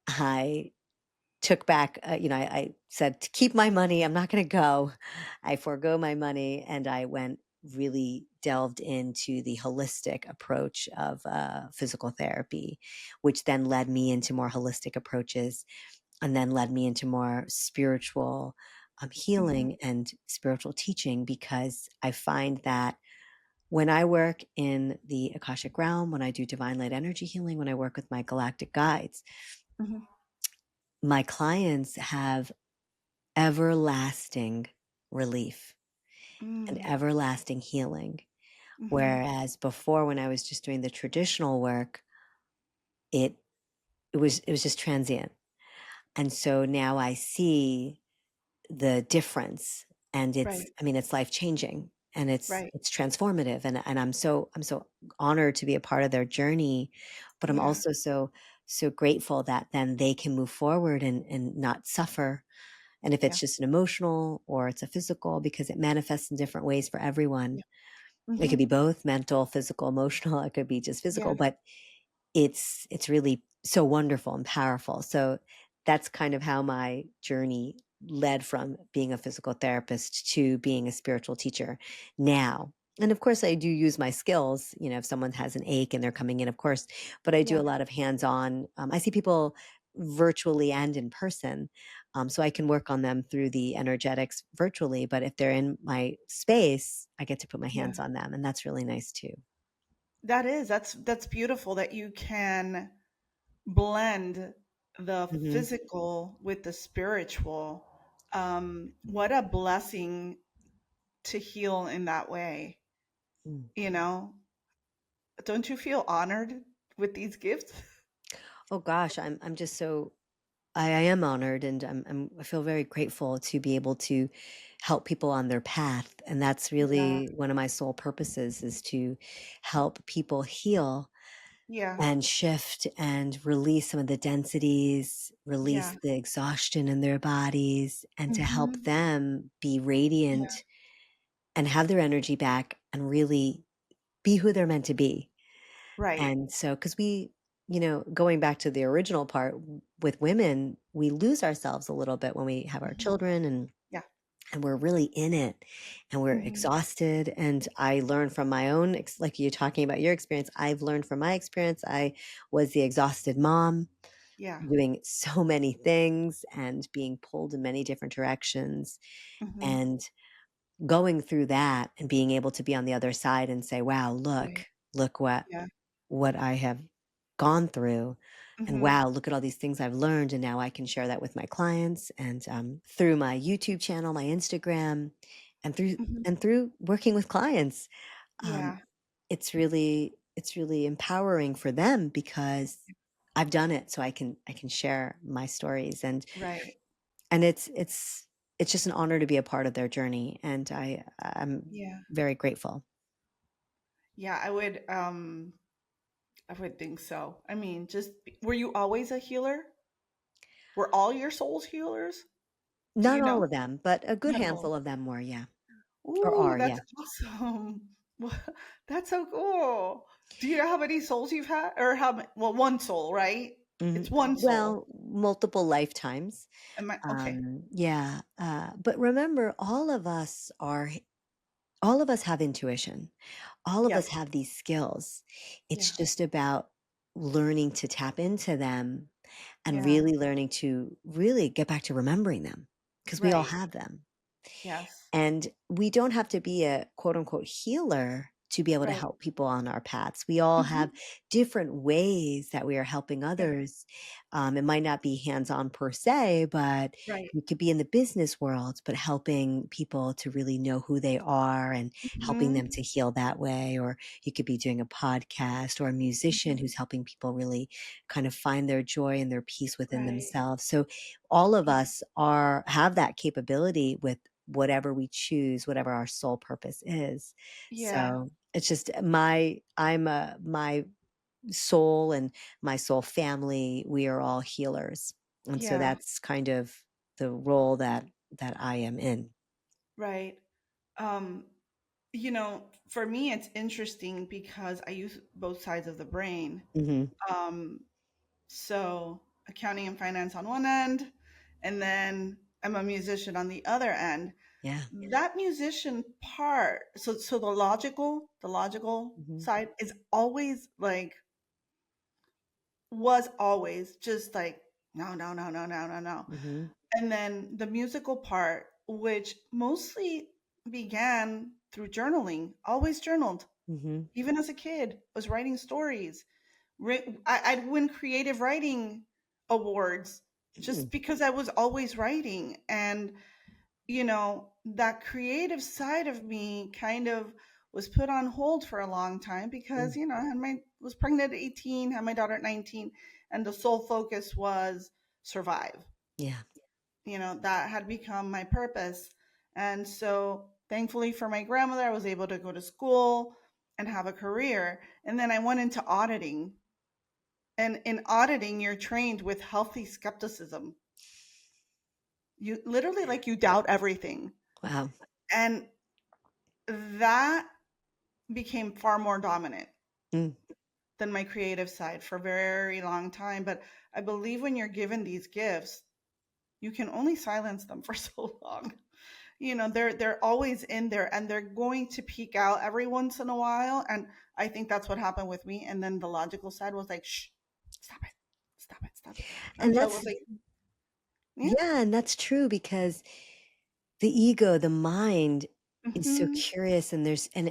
I took back, I said, to keep my money, I'm not going to go. I forego my money. And I went really delved into the holistic approach of physical therapy, which then led me into more holistic approaches and then led me into more spiritual Mhm. healing and spiritual teaching because I find that when I work in the Akashic realm, when I do divine light energy healing, when I work with my galactic guides, Mhm. my clients have everlasting relief and Mm. everlasting healing. Mhm. Whereas before, when I was just doing the traditional work, it it was just transient. And so now I see the difference, and Right. it's life changing, and Right. it's transformative, and I'm so honored to be a part of their journey, but I'm Yeah. also so grateful that then they can move forward and not suffer. And if Yeah. it's just an emotional or it's a physical, because it manifests in different ways for everyone. Yeah. It could be Mhm. both mental, physical, emotional. It could be just Yeah. physical, but it's really so wonderful and powerful. So that's kind of how my journey led from being a physical therapist to being a spiritual teacher now. And of course, I do use my skills. If someone has an ache and they're coming in, of course, but I do Yeah. a lot of hands on. I see people virtually and in person. So I can work on them through the energetics virtually. But if they're in my space, I get to put my Yeah. hands on them. And that's really nice too. That's beautiful that you can blend the Hmm. physical with the spiritual. What a blessing to heal in that way. You know, don't you feel honored with these gifts? Oh gosh, I'm just so I am honored, and I feel very grateful to be able to help people on their path. And that's Yeah. really one of my sole purposes is to help people heal Yeah. and shift and release some of the densities, Yeah. release the exhaustion in their bodies, and to help Hmm. them be Yeah. radiant and have their energy back and really be who they're meant to be. Right. And so, because going back to the original part with women, we lose ourselves a little bit when we have our Hmm. children Yeah. and we're really in it and we're Hmm. exhausted. And I learned from my own, like you're talking about your experience, I've learned from my experience. I was the exhausted mom Yeah. doing so many things and being pulled in many different directions. Hmm. And going through that and being able to be on the other side and say, wow, Right. look Yeah. what I have gone through. And Hmm. wow, look at all these things I've learned. And now I can share that with my clients and through my YouTube channel, my Instagram, and Hmm. through working with clients. Um, Yeah. it's really empowering for them because I've done it. So I can share my stories Right. and it's just an honor to be a part of their journey. And I'm Yeah. very grateful. Yeah. I would think so. I mean, were you always a healer? Were all your souls healers? Do Not you all know? of them, but a good Not all. handful of them were, yeah. Or Ooh, are, that's yeah. awesome. That's so cool. Do you know how many souls you've had? Or well, one soul, right? It's Mhm. one soul. Well, multiple lifetimes. Okay. Yeah, but remember, all of us have intuition. All of us Yes. have these skills. It's Yeah. just about learning to tap into them and Yeah. really learning to really get back to remembering them because we all Right. have them. Yes. And we don't have to be a quote unquote healer to be able to Right. help people on our paths. We all have Hmm. different ways that we are helping Yeah. others. It might not be hands on per se, but Right. you could be in the business world, but helping people to really know who they are and helping them Hmm. to heal that way. Or you could be doing a podcast, or a musician Hmm. who's helping people really kind of find their joy and their peace within Right. themselves. So all of Yeah. us have that capability with whatever we choose, whatever our soul purpose is. Yeah. So it's just my soul and my soul family, we are all healers. And so Yeah. that's kind of the role that I am in. Right. Um, for me, it's interesting because I use both sides of the brain. Mhm. Um, so accounting and finance on one end, and then I'm a musician on the other end. Yeah. That musician part, so the logical Mhm. side is always like was always just like no, no, no, no, no, no, no. Mhm. And then the musical part, which mostly began through journaling, always journaled. Mhm. Even as a kid, was writing stories. I'd win creative writing awards just Mm. because I was always writing. And, that creative side of me kind of was put on hold for a long time because, Mm. I had was pregnant at 18, had my daughter at 19, and the sole focus was survive. Yeah. That had become my purpose. And so thankfully for my grandmother, I was able to go to school and have a career. And then I went into auditing. And in auditing, you're trained with healthy skepticism. You literally like you doubt everything. Wow. And that became far more dominant Mm. than my creative side for a very long time. But I believe when you're given these gifts, you can only silence them for so long. They're always in there, and they're going to peek out every once in a while. And I think that's what happened with me. And then the logical side was like, shh, stop it, stop it, stop it. And And so it that's was like, yeah. yeah, and that's true because the ego, the mind is so Hmm. curious, and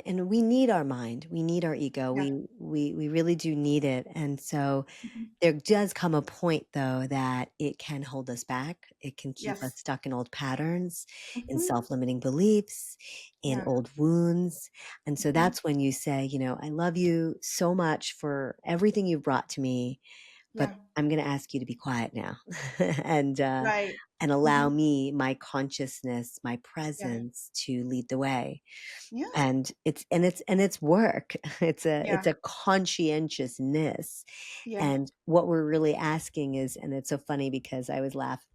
and we need our mind. We need our ego. Yeah. We really do need it. And so Hmm. there does come a point though that it can hold us back. It can keep us Yes. stuck in old patterns, in Hmm. self-limiting beliefs, in Yeah. old wounds. And so Hmm. that's when you say, I love you so much for everything you've brought to me, but Yeah. I'm going to ask you to be quiet now. and Right. and Hmm. allow me, my consciousness, my Yeah. presence to lead the way. Yeah. And it's work. It's Yeah. a conscientiousness. Yeah. And what we're really asking is, and it's so funny because I always laugh,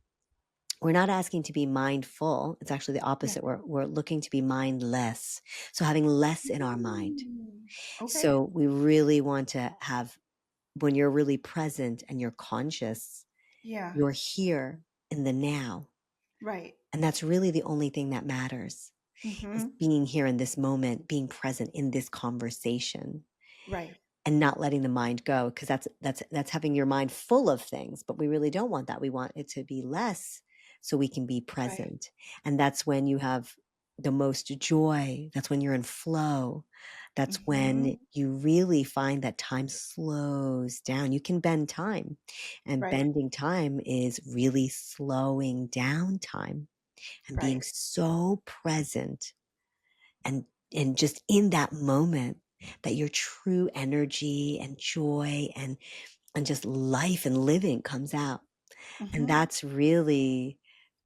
we're not asking to be mindful. It's actually the Yeah. opposite. We're looking to be mindless. So having less in our mind. Mm. Okay. So we really want to have, when you're really present and you're conscious, Yeah. you're here in the now. Right. And that's really the only thing that matters, is Hmm. being here in this moment, being present in this conversation, Right. and not letting the mind go, because that's having your mind full of things. But we really don't want that. We want it to be less so we can be Right. present. And that's when you have the most joy. That's when you're in flow. That's when Hmm. you really find that time slows down. You can bend time, and Right. bending time is really slowing down time and being Right. so present, and just in that moment, that your true energy and joy and just life and living comes out. And Hmm. that's really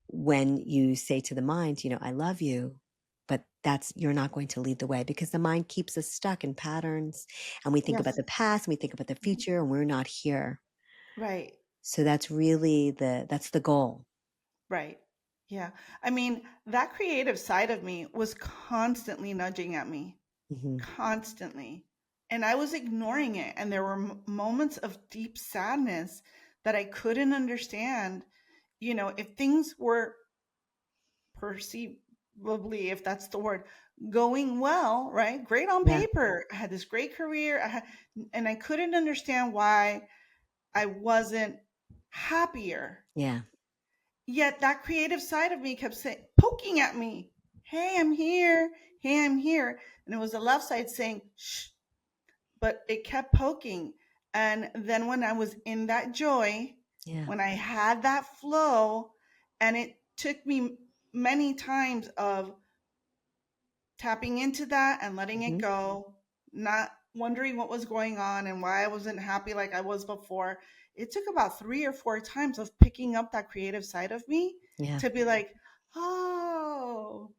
when you say to the mind, I love you. But you're not going to lead the way, because the mind keeps us stuck in patterns, and we think about Yes. the past and we think about the Mhm. future, and we're not here. Right. So that's really that's the goal. Right. Yeah. I mean, that creative side of me was constantly nudging at me, Hmm. constantly. And I was ignoring it. And there were moments of deep sadness that I couldn't understand. If things were perceivably, if that's the word, going well, right? Great on Yeah. paper. I had this great career. And I couldn't understand why I wasn't happier. Yeah. Yet that creative side of me kept saying, poking at me, hey, I'm here. Hey, I'm here. And it was the left side saying, shh, but it kept poking. And then when I was in that joy, Yeah. when I had that flow, and it took me many times of tapping into that and letting it Hmm. go, not wondering what was going on and why I wasn't happy like I was before. It took about 3 or 4 times of picking up that creative side of me Yeah. to be like, oh,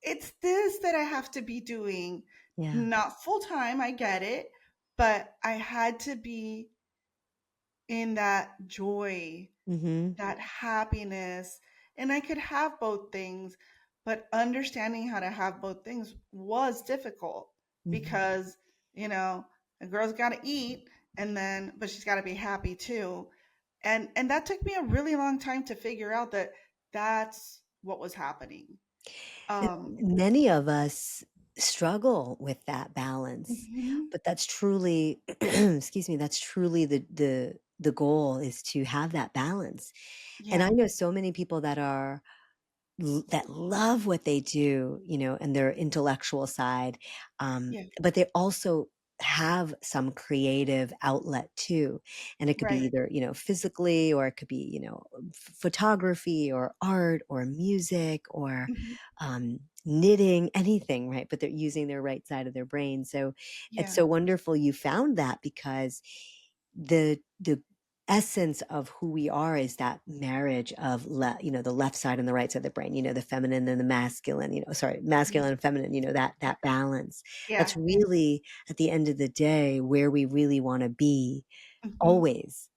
it's this that I have to be doing. Yeah. Not full time, I get it, but I had to be in that joy, Hmm. that happiness. And I could have both things, but understanding how to have both things was difficult Hmm. because, you know, a girl's got to eat but she's got to be happy too. And that took me a really long time to figure out that that's what was happening. And Um, many of us struggle with that balance, mhm. but that's truly, excuse me, that's truly the goal is to have that balance. And I Yeah, know so many people that are that love what they do, and their intellectual side, yeah, but they also have some creative outlet too. And it could be right. either, physically, or it could be, photography or art or music or Mhm. knitting, anything, right? But they're using their right side of their brain. So it's Yeah, so wonderful you found that, because the essence of who we are is that marriage of the left side and the right side of the brain, the feminine and the masculine, sorry, yeah, masculine and feminine, that balance. That's yeah. really, at the end of the day, where we really want to be Mhm. always.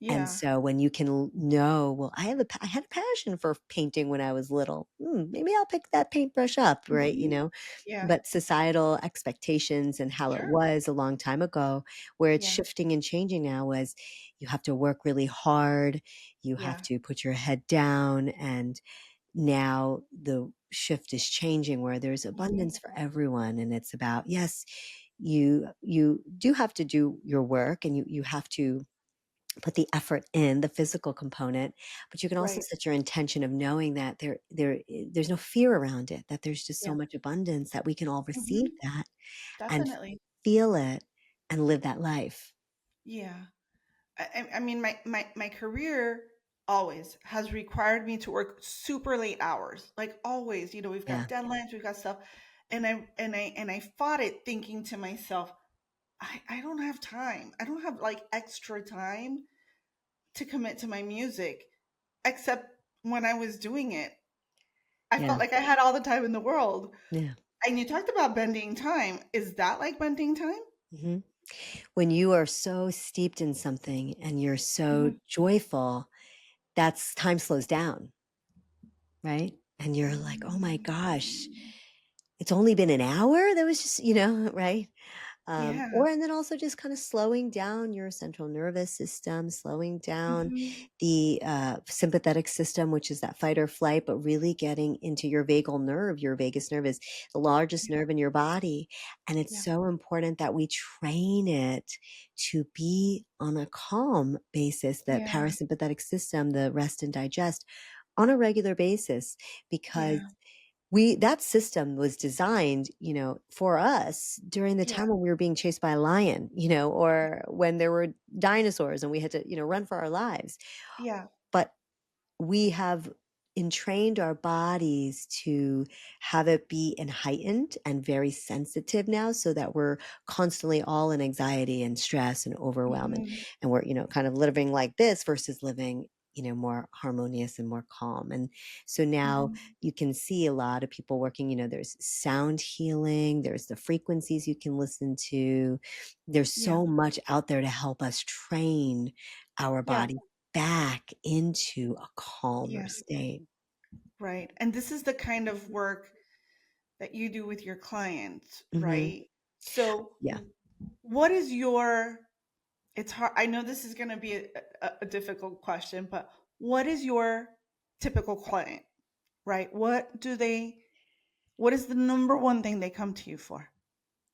And Yeah. so when you can know, well, I had a passion for painting when I was little. Maybe I'll pick that paintbrush up, right? Mhm. Yeah. But societal expectations and how it Sure. was a long time ago, where it's Yeah. shifting and changing now, was you have to work really hard, you have Yeah. to put your head down, and now the shift is changing where there's Mhm. abundance for everyone, and it's about, yes, you do have to do your work, and you have to put the effort in the physical component, but you can also Right. set your intention of knowing that there's no fear around it, that there's just so Yeah. much abundance that we can all receive Mhm. that and Definitely. feel it and live that life. Yeah. I mean, my career always has required me to work super late hours. Like always, we've Yeah. got deadlines, we've got stuff. And I fought it thinking to myself, I don't have time. I don't have like extra time to commit to my music, except when I was doing it. I Yeah. felt like I had all the time in the world. Yeah. And you talked about bending time. Is that like bending time? Hmm. When you are so steeped in something and you're so Mhm. joyful, that's time slows down, right? And you're like, oh my gosh, Mm. it's only been an hour. That was just, right? Yeah. Or and then also just kind of slowing down your central nervous system, slowing down Mhm. the sympathetic system, which is that fight or flight, but really getting into your vagal nerve. Your vagus nerve is the largest Yeah. nerve in your body. And it's Yeah. so important that we train it to be on a calm basis, the Yeah. parasympathetic system, the rest and digest, on a regular basis, because Yeah. that system was designed, for us during the Yeah. time when we were being chased by a lion, or when there were dinosaurs and we had to, run for our lives. Yeah. But we have entrained our bodies to have it be in heightened and very sensitive now, so that we're constantly all in anxiety and stress and overwhelm, Mhm. and we're, kind of living like this versus living, more harmonious and more calm. And so now Mhm. you can see a lot of people working, there's sound healing, there's the frequencies you can listen to, there's Yeah. so much out there to help us train our Yeah. body back into a calmer Yeah. state. Right. And this is the kind of work that you do with your clients, Mhm. right? So, Yeah. what is your it's hard. I know this is going to be a difficult question, but what is your typical client, right? What is the number one thing they come to you for?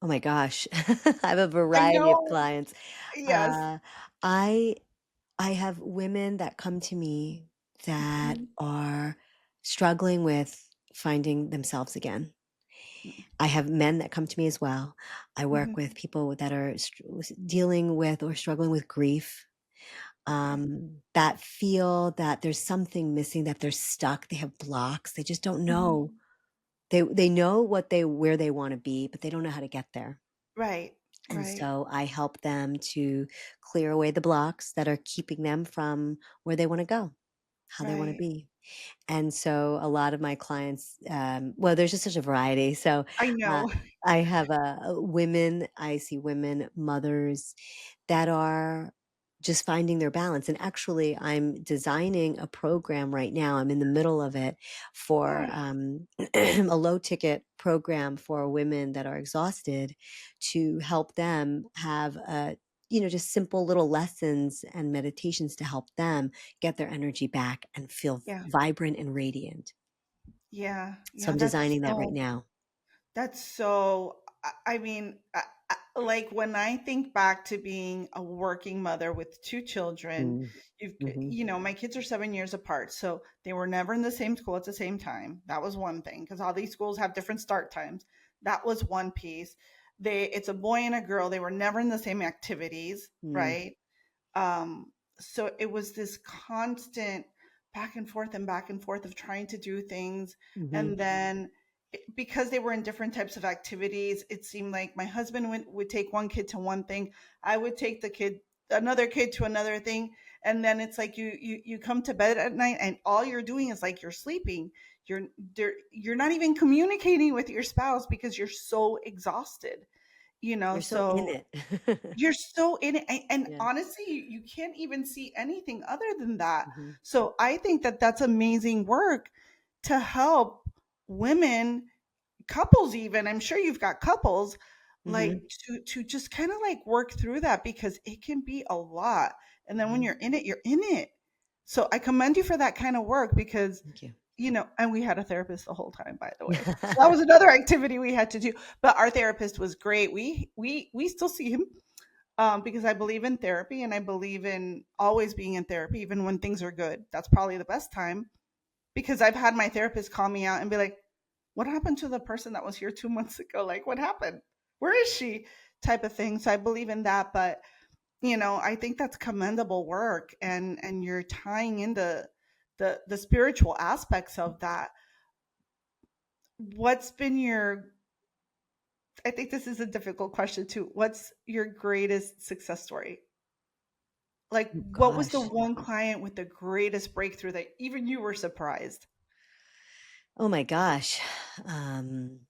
Oh my gosh. I have a I variety of know. clients. Yes. Uh, I I have women that come to me that Mhm. are struggling with finding themselves again. Mm. I have men that come to me as well. I work Mhm. with people that are dealing with or struggling with grief, Okay. that feel that there's something missing, that they're stuck, they have blocks, they just don't Mhm. know. They know where they want to be, but they don't know how to get there. Right. And Right. so I help them to clear away the blocks that are keeping them from where they want to go, how they want to Right. be. And so a lot of my clients, well, there's just such a variety. So I uh, know. I have women, I see women, mothers that are just finding their balance. And actually, I'm designing a program right now. I'm in the middle of it for Yeah. a low ticket program for women that are exhausted to help them have just simple little lessons and meditations to help them get their energy back and feel Yeah. vibrant and radiant. Yeah. So Yeah. I'm designing that right now. That's so, I mean, like when I think back to being a working mother with two children, Mm, you've, mhm, my kids are 7 years apart. So they were never in the same school at the same time. That was one thing because all these schools have different start times. That was one piece. It's a boy and a girl. They were never in the same activities, mm, right? So it was this constant back and forth of trying to do things. mhm, And then because they were in different types of activities, it seemed like my husband would take one kid to one thing. I would take another kid to another thing. And then it's like you come to bed at night and all you're doing is like you're sleeping. You're you're not even communicating with your spouse because you're so exhausted, You're so in so it. you're so in it, and Yeah. honestly, you can't even see anything other than that. Mhm, So I think that that's amazing work to help women, couples even. I'm sure you've got couples, like, mhm, to just kind of like work through that because it can be a lot. And then when mhm. you're in it, you're in it. So I commend you for that kind of work because Thank you. and we had a therapist the whole time, by the way. So that was another activity we had to do. But our therapist was great. We still see him, because I believe in therapy and I believe in always being in therapy, even when things are good. That's probably the best time because I've had my therapist call me out and be like, "What happened to the person that was here 2 months ago? Like, what happened? Where is she?" Type of thing. So I believe in that. But I think that's commendable work, and you're tying into the spiritual aspects of that. What's been your I think this is a difficult question too. What's your greatest success story? Like, Oh what was the gosh. one client with the greatest breakthrough that even you were surprised? Oh my gosh. Um,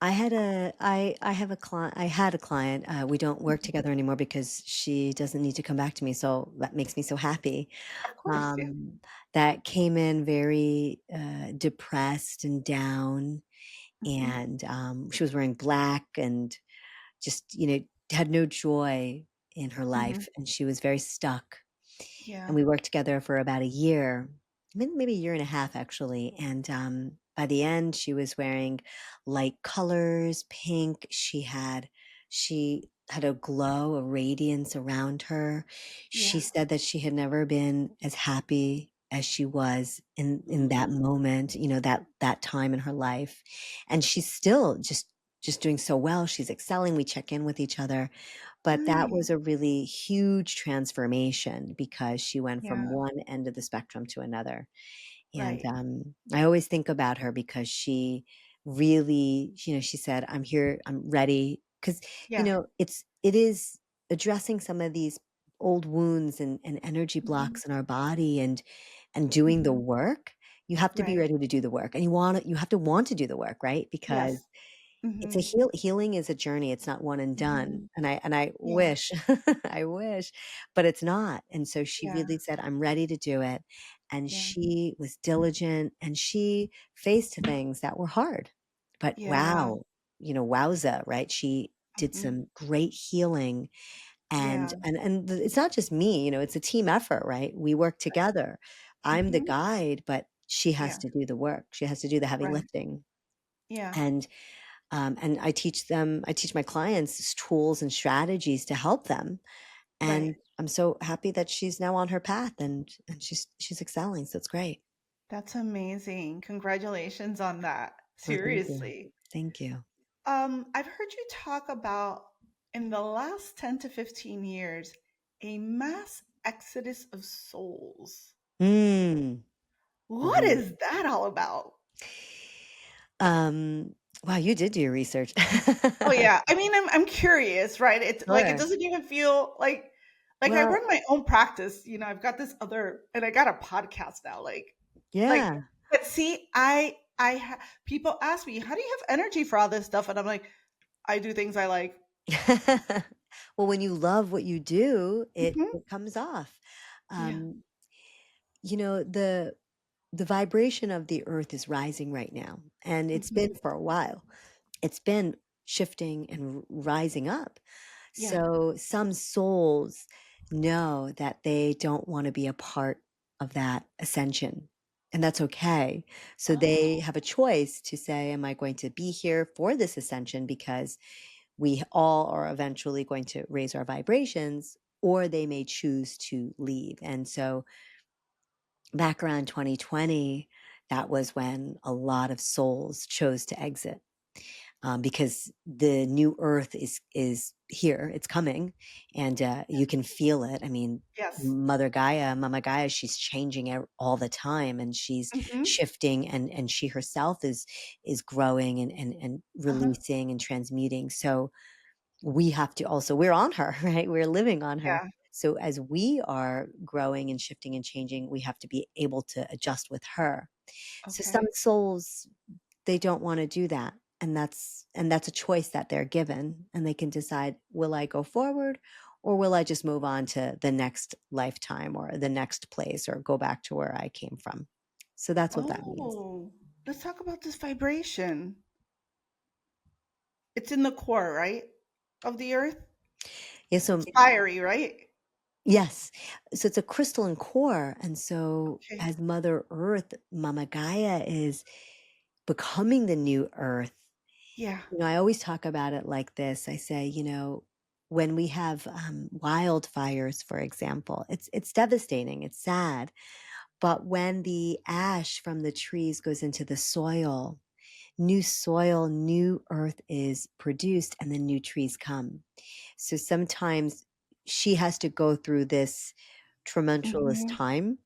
I have a client. I had a client. We don't work Mhm. together anymore because she doesn't need to come back to me. So that makes me so happy. Of course, yeah. Um, that came in very depressed and down, Mhm. and she was wearing black and just had no joy in her Mhm. life, and she was very stuck. And Yeah. we worked together for about a year, maybe a year and a half actually. And by the end, she was wearing light colors, pink. She had a glow, a radiance around her. She Yeah. said that she had never been as happy as she was in that moment, that time in her life. And she's still just doing so well. She's excelling. We check in with each other, but that Nice. was a really huge transformation because she went from Yeah. one end of the spectrum to another. And, Right. I always think about her because she really, she said, "I'm here, I'm ready." 'Cause, Yeah. it is addressing some of these old wounds and energy Mhm. blocks in our body and doing the Mhm. work. You have to be Right. ready to do the work, and you have to want to do the work, right? Because Yes. it's a Mhm. healing is a journey, it's not one and done, Mhm. and I Yeah. wish I wish, but it's not, and so she Yeah. really said, "I'm ready to do it," and Yeah. she was diligent, and she faced things that were hard, but Yeah. wow, wowza, right? She did Mhm. some great healing, and Yeah. it's not just me, it's a team effort, right? We work together. I'm the Mhm. guide, but she has Yeah. to do the work, she has to do the heavy Right. lifting, Yeah. and I teach my clients tools and strategies to help them. Right. And I'm so happy that she's now on her path and she's excelling. So it's great. That's amazing. Congratulations on that. Oh, thank you. Seriously. Thank you. I've heard you talk about in the last 10 to 15 years a mass exodus of souls. Mm. What Mhm. is that all about? Um, wow, you did do your research. Oh yeah, I mean, I'm curious, right? It's like it Sure. doesn't even feel like I Well, run my own practice. I've got this other, and I got a podcast now. Like, yeah. but see, people ask me, how do you have energy for all this stuff? And I'm like, I do things I like. Well, when you love what you do, it Hmm. it comes off. Yeah. Um, you know, the vibration of the earth is rising right now, and it's been Hmm. for a while. It's been shifting and rising up. Yeah. So some souls know that they don't want to be a part of that ascension, and that's okay. So they Oh. have a choice to say, am I going to be here for this ascension because we all are eventually going to raise our vibrations, or they may choose to leave. And so back around 2020, that was when a lot of souls chose to exit, because the new earth is here, it's coming, and you can feel it. I mean, Yes. Mother Gaia, Mama Gaia, she's changing all the time, and she's Hmm. shifting, and she herself is growing and Uh-huh. releasing and transmuting. So we have to also, we're on her, right? We're living on her. Yeah. So as we are growing and shifting and changing, we have to be able to adjust with her. So some Okay. souls, they don't want to do that. And that's a choice that they're given, and they can decide, will I go forward, or will I just move on to the next lifetime or the next place, or go back to where I came from. So that's what that means. Oh, let's talk about this vibration. It's in the core, right? Of the earth. Yeah, It's so fiery, right? yes. So it's a crystalline core. And so Okay. as Mother Earth, Mama Gaia is becoming the new earth. Yeah. I always talk about it like this. I say, when we have wildfires, for example, it's devastating, it's sad. But when the ash from the trees goes into the soil, new earth is produced, and then new trees come. So sometimes she has to go through this tumultuous Hmm. time,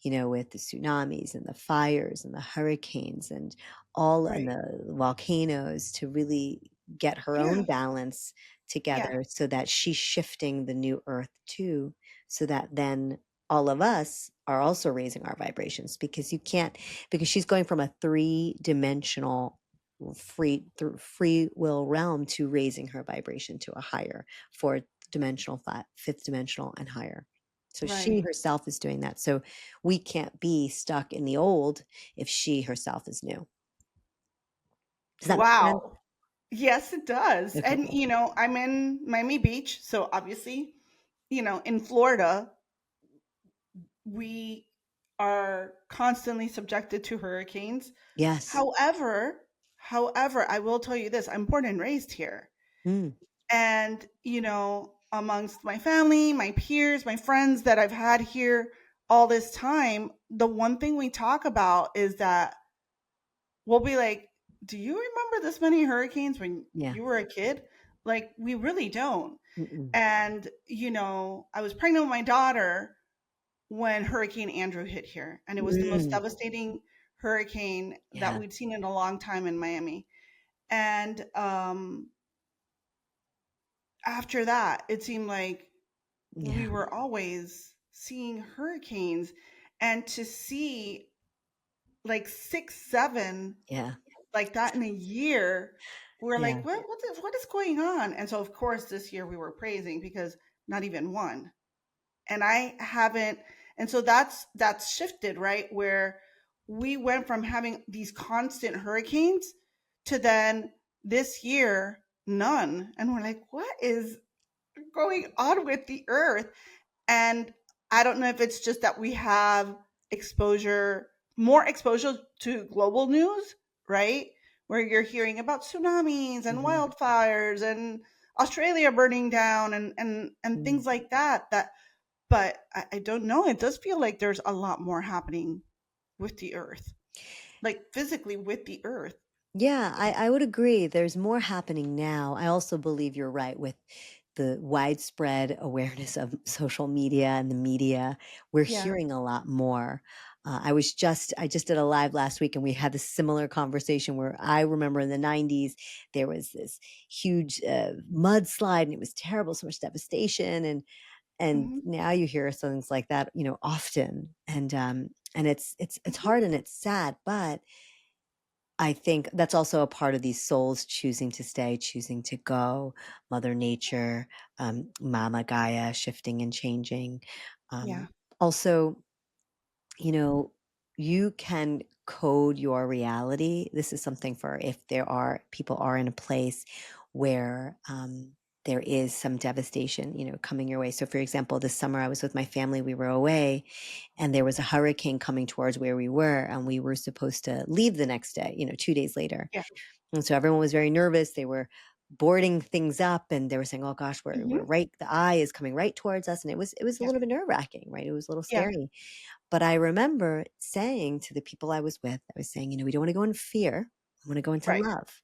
with the tsunamis and the fires and the hurricanes and all, and Right. the volcanoes, to really get her Yeah. own balance Yeah. together, so that she's shifting the new earth too, so that then all of us are also raising our vibrations, because you can't, because she's going from a three-dimensional free will realm to raising her vibration to a higher fourth dimensional, fifth dimensional, and higher. So she Right. herself is doing that. So we can't be stuck in the old if she herself is new. Does that make sense? Wow. Yes, it does. Okay, And, good. I'm in Miami Beach. So obviously, in Florida, we are constantly subjected to hurricanes. Yes. However, I will tell you this, I'm born and raised here. Mm, And, amongst my family, my peers, my friends that I've had here all this time, the one thing we talk about is that we'll be like, do you remember this many hurricanes when yeah. you were a kid? Like, we really don't. Mm-mm. And, I was pregnant with my daughter when Hurricane Andrew hit here, and it was the most Mm, devastating hurricane that yeah. we'd seen in a long time in Miami. And after that, it seemed like we Yeah. were always seeing hurricanes, and to see like 6, 7 Yeah. like that in a year, we're Yeah. like, what is going on? And so, of course, this year we were praising because not even one. And I haven't, and so that's shifted, right? Where we went from having these constant hurricanes to then this year none, and we're like, what is going on with the earth? And I don't know if it's just that we have more exposure to global news, right? Where you're hearing about tsunamis and Mhm. wildfires and Australia burning down and Mm. things like that. But I don't know. It does feel like there's a lot more happening with the earth, like physically with the earth. Yeah, I would agree. There's more happening now. I also believe you're right with the widespread awareness of social media and the media. We're Yeah. hearing a lot more. I just did a live last week and we had this similar conversation where I remember in the 90s, there was this huge mudslide and it was terrible, so much devastation. And Hmm. now you hear things like that, often. And it's Hmm. hard and it's sad, but I think that's also a part of these souls choosing to stay, choosing to go, Mother Nature, Mama Gaia shifting and changing. Yeah. Also, you know, you can code your reality. This is something for if there are people are in a place where there is some devastation, coming your way. So, for example, this summer I was with my family, we were away, and there was a hurricane coming towards where we were, and we were supposed to leave the next day, 2 days later. Yeah. And so everyone was very nervous. They were boarding things up and they were saying, oh gosh, we're Hmm. right, the eye is coming right towards us. And it was a Yeah. little bit nerve-wracking, right? It was a little Yeah. scary. But I remember saying to the people I was with, I was saying, we don't want to go in fear. I want to go into Right. love.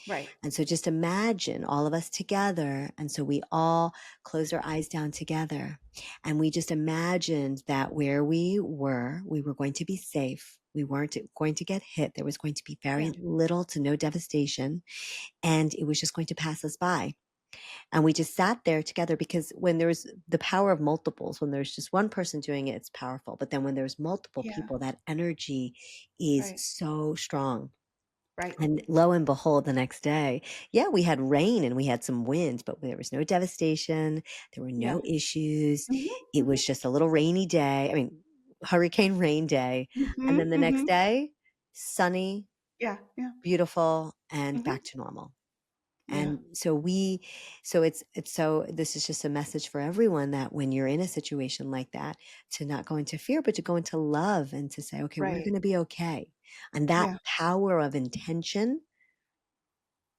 Right. And so just imagine all of us together. And so we all closed our eyes down together. And we just imagined that where we were going to be safe. We weren't going to get hit. There was going to be Yeah. very little to no devastation. And it was just going to pass us by. And we just sat there together because when there's the power of multiples, when there's just one person doing it, it's powerful. But then when there's multiple Yeah. people, that energy is Right. so strong. Right. And lo and behold, the next day, yeah, we had rain and we had some wind, but there was no devastation. There were Yeah. no issues. Hmm. It Hmm. was just a little rainy day. I mean, hurricane rain day. And Hmm. then the next Hmm. day, sunny, Yeah. Yeah. beautiful, and Hmm. back to normal. Yeah. And so this is just a message for everyone that when you're in a situation like that, to not go into fear, but to go into love and to say, okay, we're Right. going to be okay. And that Yeah. power of intention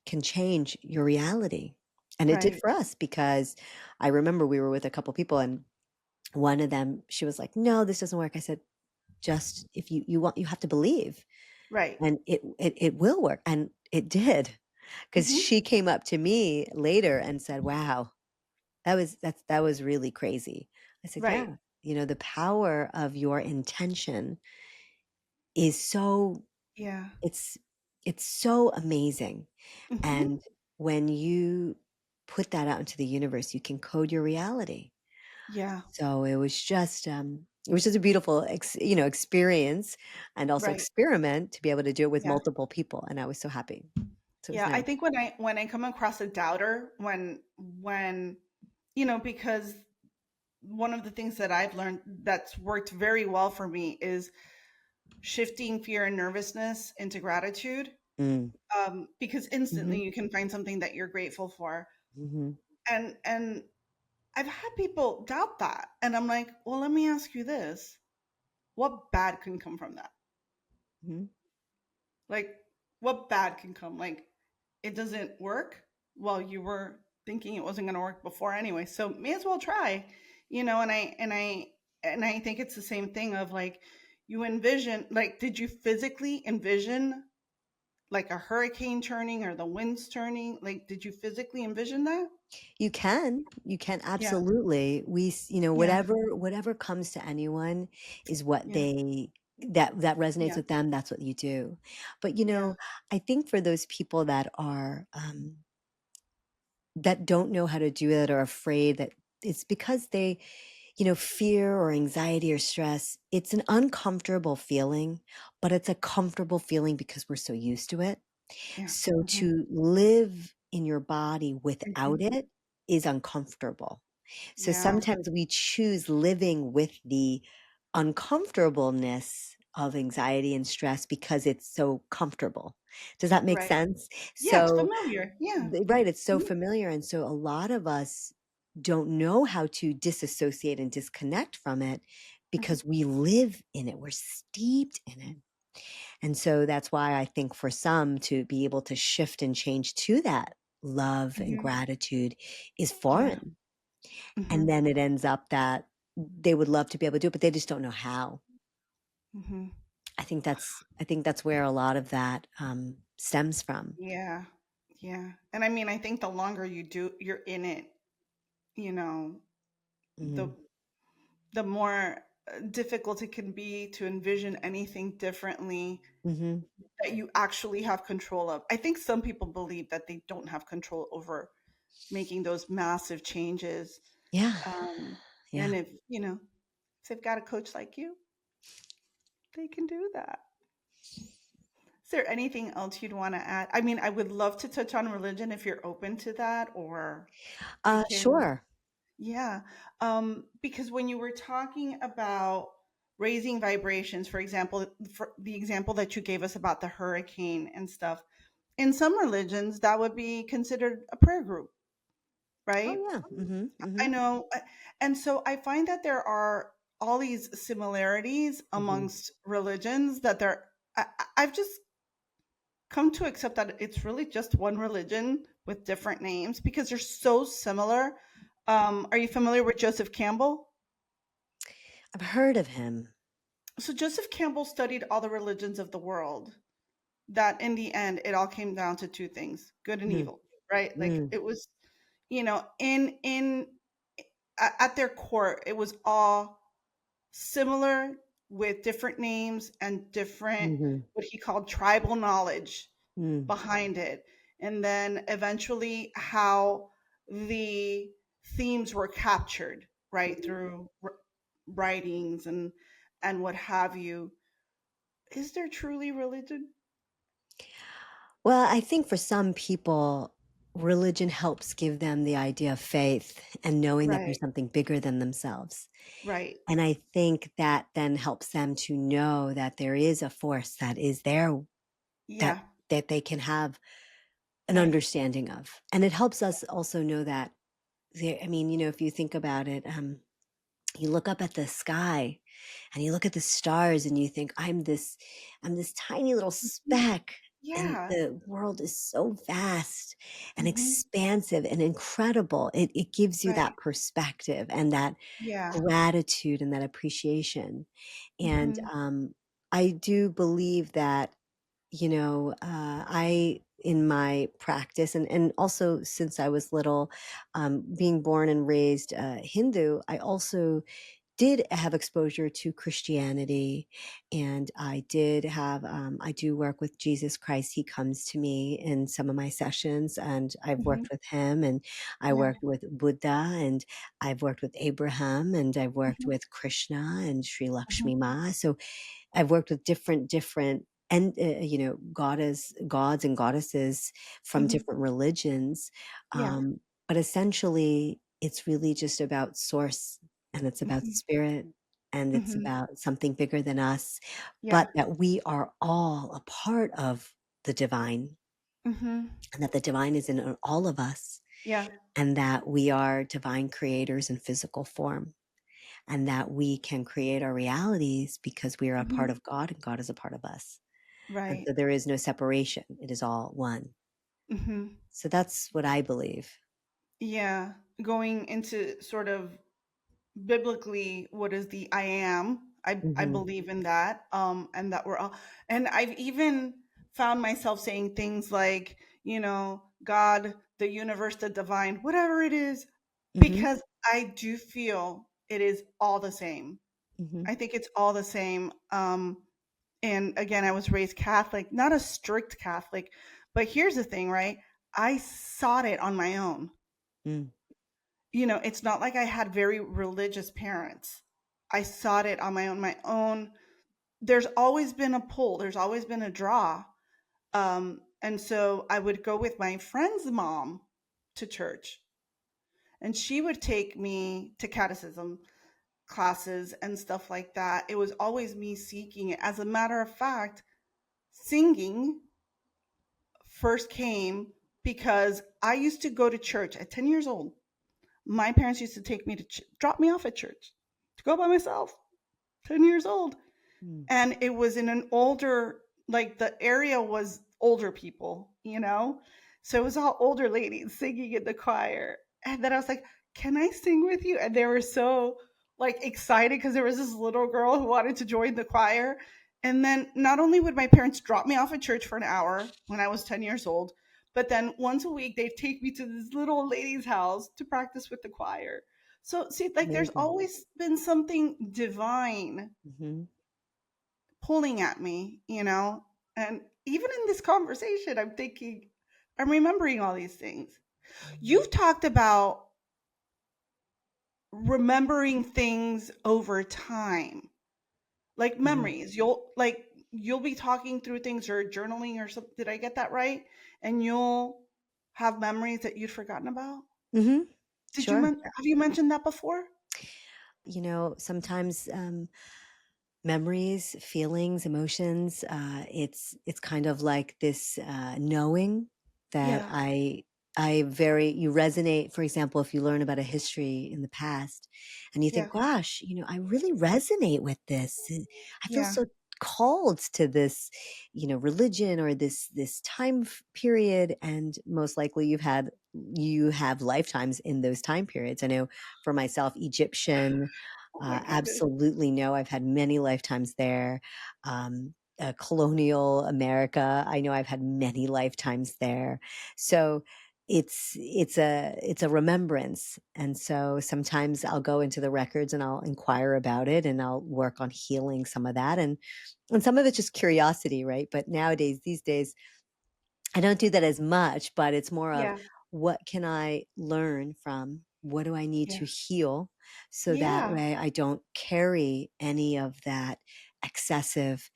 can change your reality. And it did Right. for us because I remember we were with a couple people and one of them, she was like, no, this doesn't work. I said, just if you want, you have to believe Right. and it will work. And it did. Because Hmm. she came up to me later and said, wow, that was really crazy. I said, yeah, Right. the power of your intention is Yeah. it's it's so amazing. Hmm. And when you put that out into the universe, you can code your reality. Yeah. So it was just a beautiful experience and also Right. experiment to be able to do it with Yeah. multiple people. And I was so happy. So it was Yeah. I nice. think when I come across a doubter, when because one of the things that I've learned that's worked very well for me is shifting fear and nervousness into gratitude. Mm. Because Hmm. instantly you can find something that you're grateful for. Hmm. And I've had people doubt that. And I'm like, well, let me ask you this. What bad can come from that? Hmm. Like, what bad can come? Like, it doesn't work? Well, you were thinking it wasn't going to work before anyway, so may as well try. And I think it's the same thing of like you envision, like, did you physically envision like a hurricane turning or the winds turning? Like, did you physically envision that? You can Yeah. absolutely. Yeah. Whatever comes to anyone is what Yeah. that resonates Yeah. with them. That's what you do. But Yeah. I think for those people that don't know how to do it or afraid that it's because fear or anxiety or stress, it's an uncomfortable feeling, but it's a comfortable feeling because we're so used to it. Yeah. So Hmm. to live in your body Hmm. without it is uncomfortable. So Yeah. sometimes we choose living with the uncomfortableness of anxiety and stress because it's so comfortable. Does that make Right. sense? Yeah, it's So, familiar. Yeah. right, it's so Mhm. familiar. And so a lot of us don't know how to disassociate and disconnect from it Mhm. because we live in it, we're steeped in it. And so that's why I think for some to be able to shift and change to that love and Mhm. gratitude is Yeah. foreign. And Mhm. then it ends up that they would love to be able to do it, but they just don't know how. Mhm. I think that's where a lot of that stems from. Yeah. Yeah. And I mean, I think the longer you're in it, you know, the Hmm. more difficult it can be to envision anything differently Hmm. that you actually have control of. I think some people believe that they don't have control over making those massive changes. Yeah, Um, and yeah. if they've got a coach like you, they can do that. Is there anything else you'd want to add? I mean, I would love to touch on religion if you're open to that, or we can, Sure. yeah. Because when you were talking about raising vibrations, for example, for the example that you gave us about the hurricane and stuff, in some religions, that would be considered a prayer group, Oh right? yeah. Hmm. I Hmm. know. And so I find that there are all these similarities Hmm. amongst religions that I've just come to accept that it's really just one religion with different names because they're so similar. Are you familiar with Joseph Campbell? I've heard of him. So Joseph Campbell studied all the religions of the world. That in the end, it all came down to two things: good and Mm, evil, right? Like mm, it was, in at their core, it was all similar with different names and different mhm, what he called tribal knowledge mm, behind it. And then eventually how the themes were captured, right, through writings and what have you. Is there truly religion? well, I think for some people, religion helps give them the idea of faith and knowing that there's Right, something bigger than themselves. right. And I think that then helps them to know that there is a force that is there that Yeah, that they can have an right. understanding of. And it helps us also know that there, I mean, if you think about it, you look up at the sky and you look at the stars and you think I'm this tiny little Mhm. speck, and Yeah. the world is so vast and Hmm. expansive and incredible. It gives you that Right. perspective and that Yeah. gratitude and that appreciation. And Hmm. I do believe that, I in my practice, and also since I was little, being born and raised Hindu, I also did have exposure to Christianity, and I do work with Jesus Christ. He comes to me in some of my sessions, and I've Hmm. worked with him, and I Yeah. worked with Buddha, and I've worked with Abraham, and I've worked Hmm. with Krishna and Sri Hmm. Lakshmi Ma. So I've worked with different and gods and goddesses from Hmm. different religions, Yeah. but essentially it's really just about source, and it's about Hmm. spirit, and it's Hmm. about something bigger than us, Yeah. but that we are all a part of the divine, Hmm. and that the divine is in all of us, Yeah. and that we are divine creators in physical form, and that we can create our realities because we are a part Hmm. of God and God is a part of us. And Right. so there is no separation. It is all one. Hmm. So that's what I believe. Yeah. Going into sort of biblically, what is the I am? I Hmm. believe in that. And that we're all, and I've even found myself saying things like, God, the universe, the divine, whatever it is, Hmm. because I do feel it is all the same. Hmm. I think it's all the same. And again, I was raised Catholic, not a strict Catholic, but here's the thing, right? I sought it on my own. Mm. It's not like I had very religious parents. I sought it on my own. There's always been a pull, there's always been a draw. And so I would go with my friend's mom to church, and she would take me to catechism classes and stuff like that. It was always me seeking it. As a matter of fact, singing first came because I used to go to church at 10 years old. My parents used to take me to drop me off at church to go by myself, 10 years old. Mm. And it was in an older, like the area was older people. So it was all older ladies singing in the choir. And then I was like, can I sing with you? And they were so like excited because there was this little girl who wanted to join the choir. And then not only would my parents drop me off at church for an hour when I was 10 years old, but then once a week they'd take me to this little old lady's house to practice with the choir. So see, like there's Amazing. always been something divine Hmm. pulling at me, you know? And even in this conversation, I'm remembering all these things. You've talked about remembering things over time, like Hmm. memories. You'll be talking through things or journaling or something. Did I get that right? And you'll have memories that you'd forgotten about. Hmm. Sure. Have you mentioned that before? Sometimes memories, feelings, emotions, it's kind of like this knowing that Yeah, you resonate. For example, if you learn about a history in the past and you yeah, think, gosh, I really resonate with this. I feel yeah. so called to this, religion or this period. And most likely you have lifetimes in those time periods. I know for myself, Egyptian, Oh my goodness. absolutely no. I've had many lifetimes there. Colonial America, I know I've had many lifetimes there. So it's a remembrance, and so sometimes I'll go into the records and I'll inquire about it, and I'll work on healing some of that, and some of it's just curiosity, right? But these days, I don't do that as much, but it's more of Yeah, what can I learn from? What do I need yeah, to heal so that yeah, way I don't carry any of that excessive,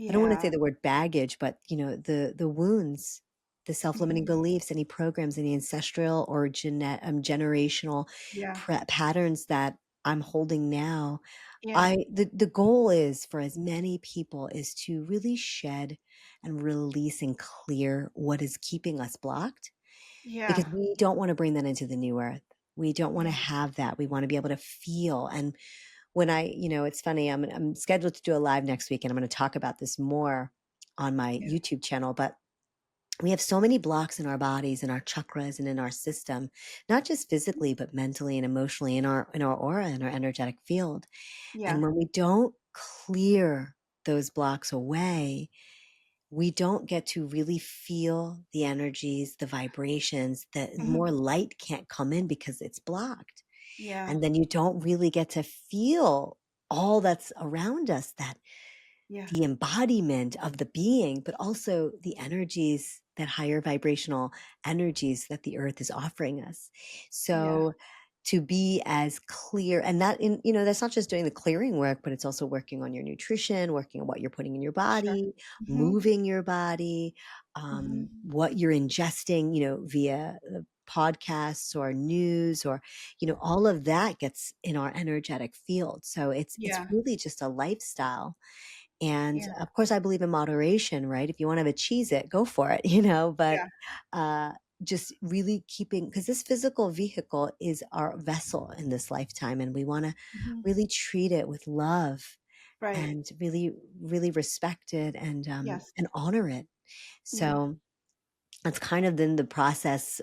I don't want to say yeah. the word baggage, but the wounds, the self-limiting Mhm. beliefs, any programs, any ancestral or generational Yeah, patterns that I'm holding now. yeah, The goal is for as many people is to really shed and release and clear what is keeping us blocked, yeah, because we don't want to bring that into the new earth. We don't want to yeah, have that. We want to be able to feel. And when it's funny, I'm scheduled to do a live next week and I'm going to talk about this more on my yeah. YouTube channel, but we have so many blocks in our bodies, in our chakras, and in our system, not just physically, but mentally and emotionally, in our aura, in our energetic field. And Yeah. when we don't clear those blocks away, we don't get to really feel the energies, the vibrations, that more Mhm. light can't come in because it's blocked. Yeah, And then you don't really get to feel all that's around us, that yeah, the embodiment of the being, but also the energies, that higher vibrational energies that the earth is offering us. yeah. So to be as clear, and that's not just doing the clearing work, but it's also working on your nutrition, working on what you're putting in your Sure. body, Mhm, moving your body, mhm. what you're ingesting, via podcasts or news, or all of that gets in our energetic field. So it's Yeah, really just a lifestyle. And yeah, of course, I believe in moderation, right? If you want to have a cheese it, go for it, but yeah. uh, just really keeping, because this physical vehicle is our vessel in this lifetime, and we want to Mhm. really treat it with love Right. and really, really respect it, Yes. and honor it. Yeah, So that's kind of then the process,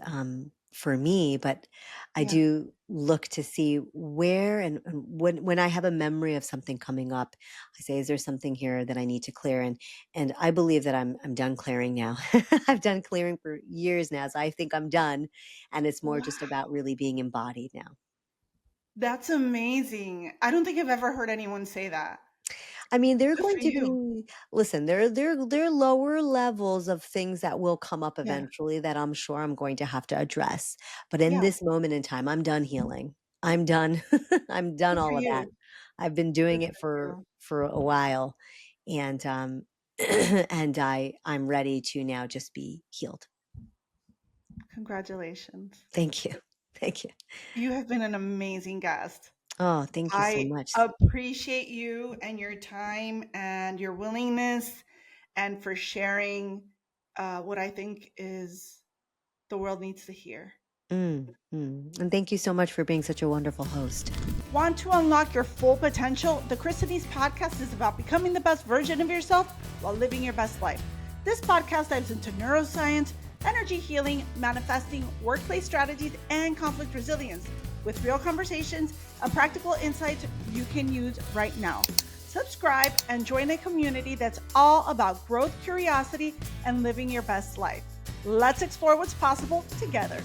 for me, but I yeah. do look to see where, and when I have a memory of something coming up, I say, is there something here that I need to clear? And I believe that I'm done clearing now. I've done clearing for years now, so I think I'm done, and it's more Wow, just about really being embodied now. that's amazing. I don't think I've ever heard anyone say that. I mean, there are Good going for to you. be, listen, there are lower levels of things that will come up Yeah, eventually that I'm sure I'm going to have to address. But in yeah. this moment in time, I'm done healing. I'm done. I'm done Good for all of that. you. I've been doing Good it for for you. for a while, and and I'm ready to now just be healed. Congratulations. Thank you. Thank you. You have been an amazing guest. Oh, thank you so I much. appreciate you and your time and your willingness and for sharing what I think is the world needs to hear. And thank you so much for being such a wonderful host. Want to unlock your full potential? The Chris Senise Podcast is about becoming the best version of yourself while living your best life. This podcast dives into neuroscience, energy healing, manifesting, workplace strategies, and conflict resilience with real conversations and practical insights you can use right now. subscribe, and join a community that's all about growth, curiosity, and living your best life. Let's explore what's possible together.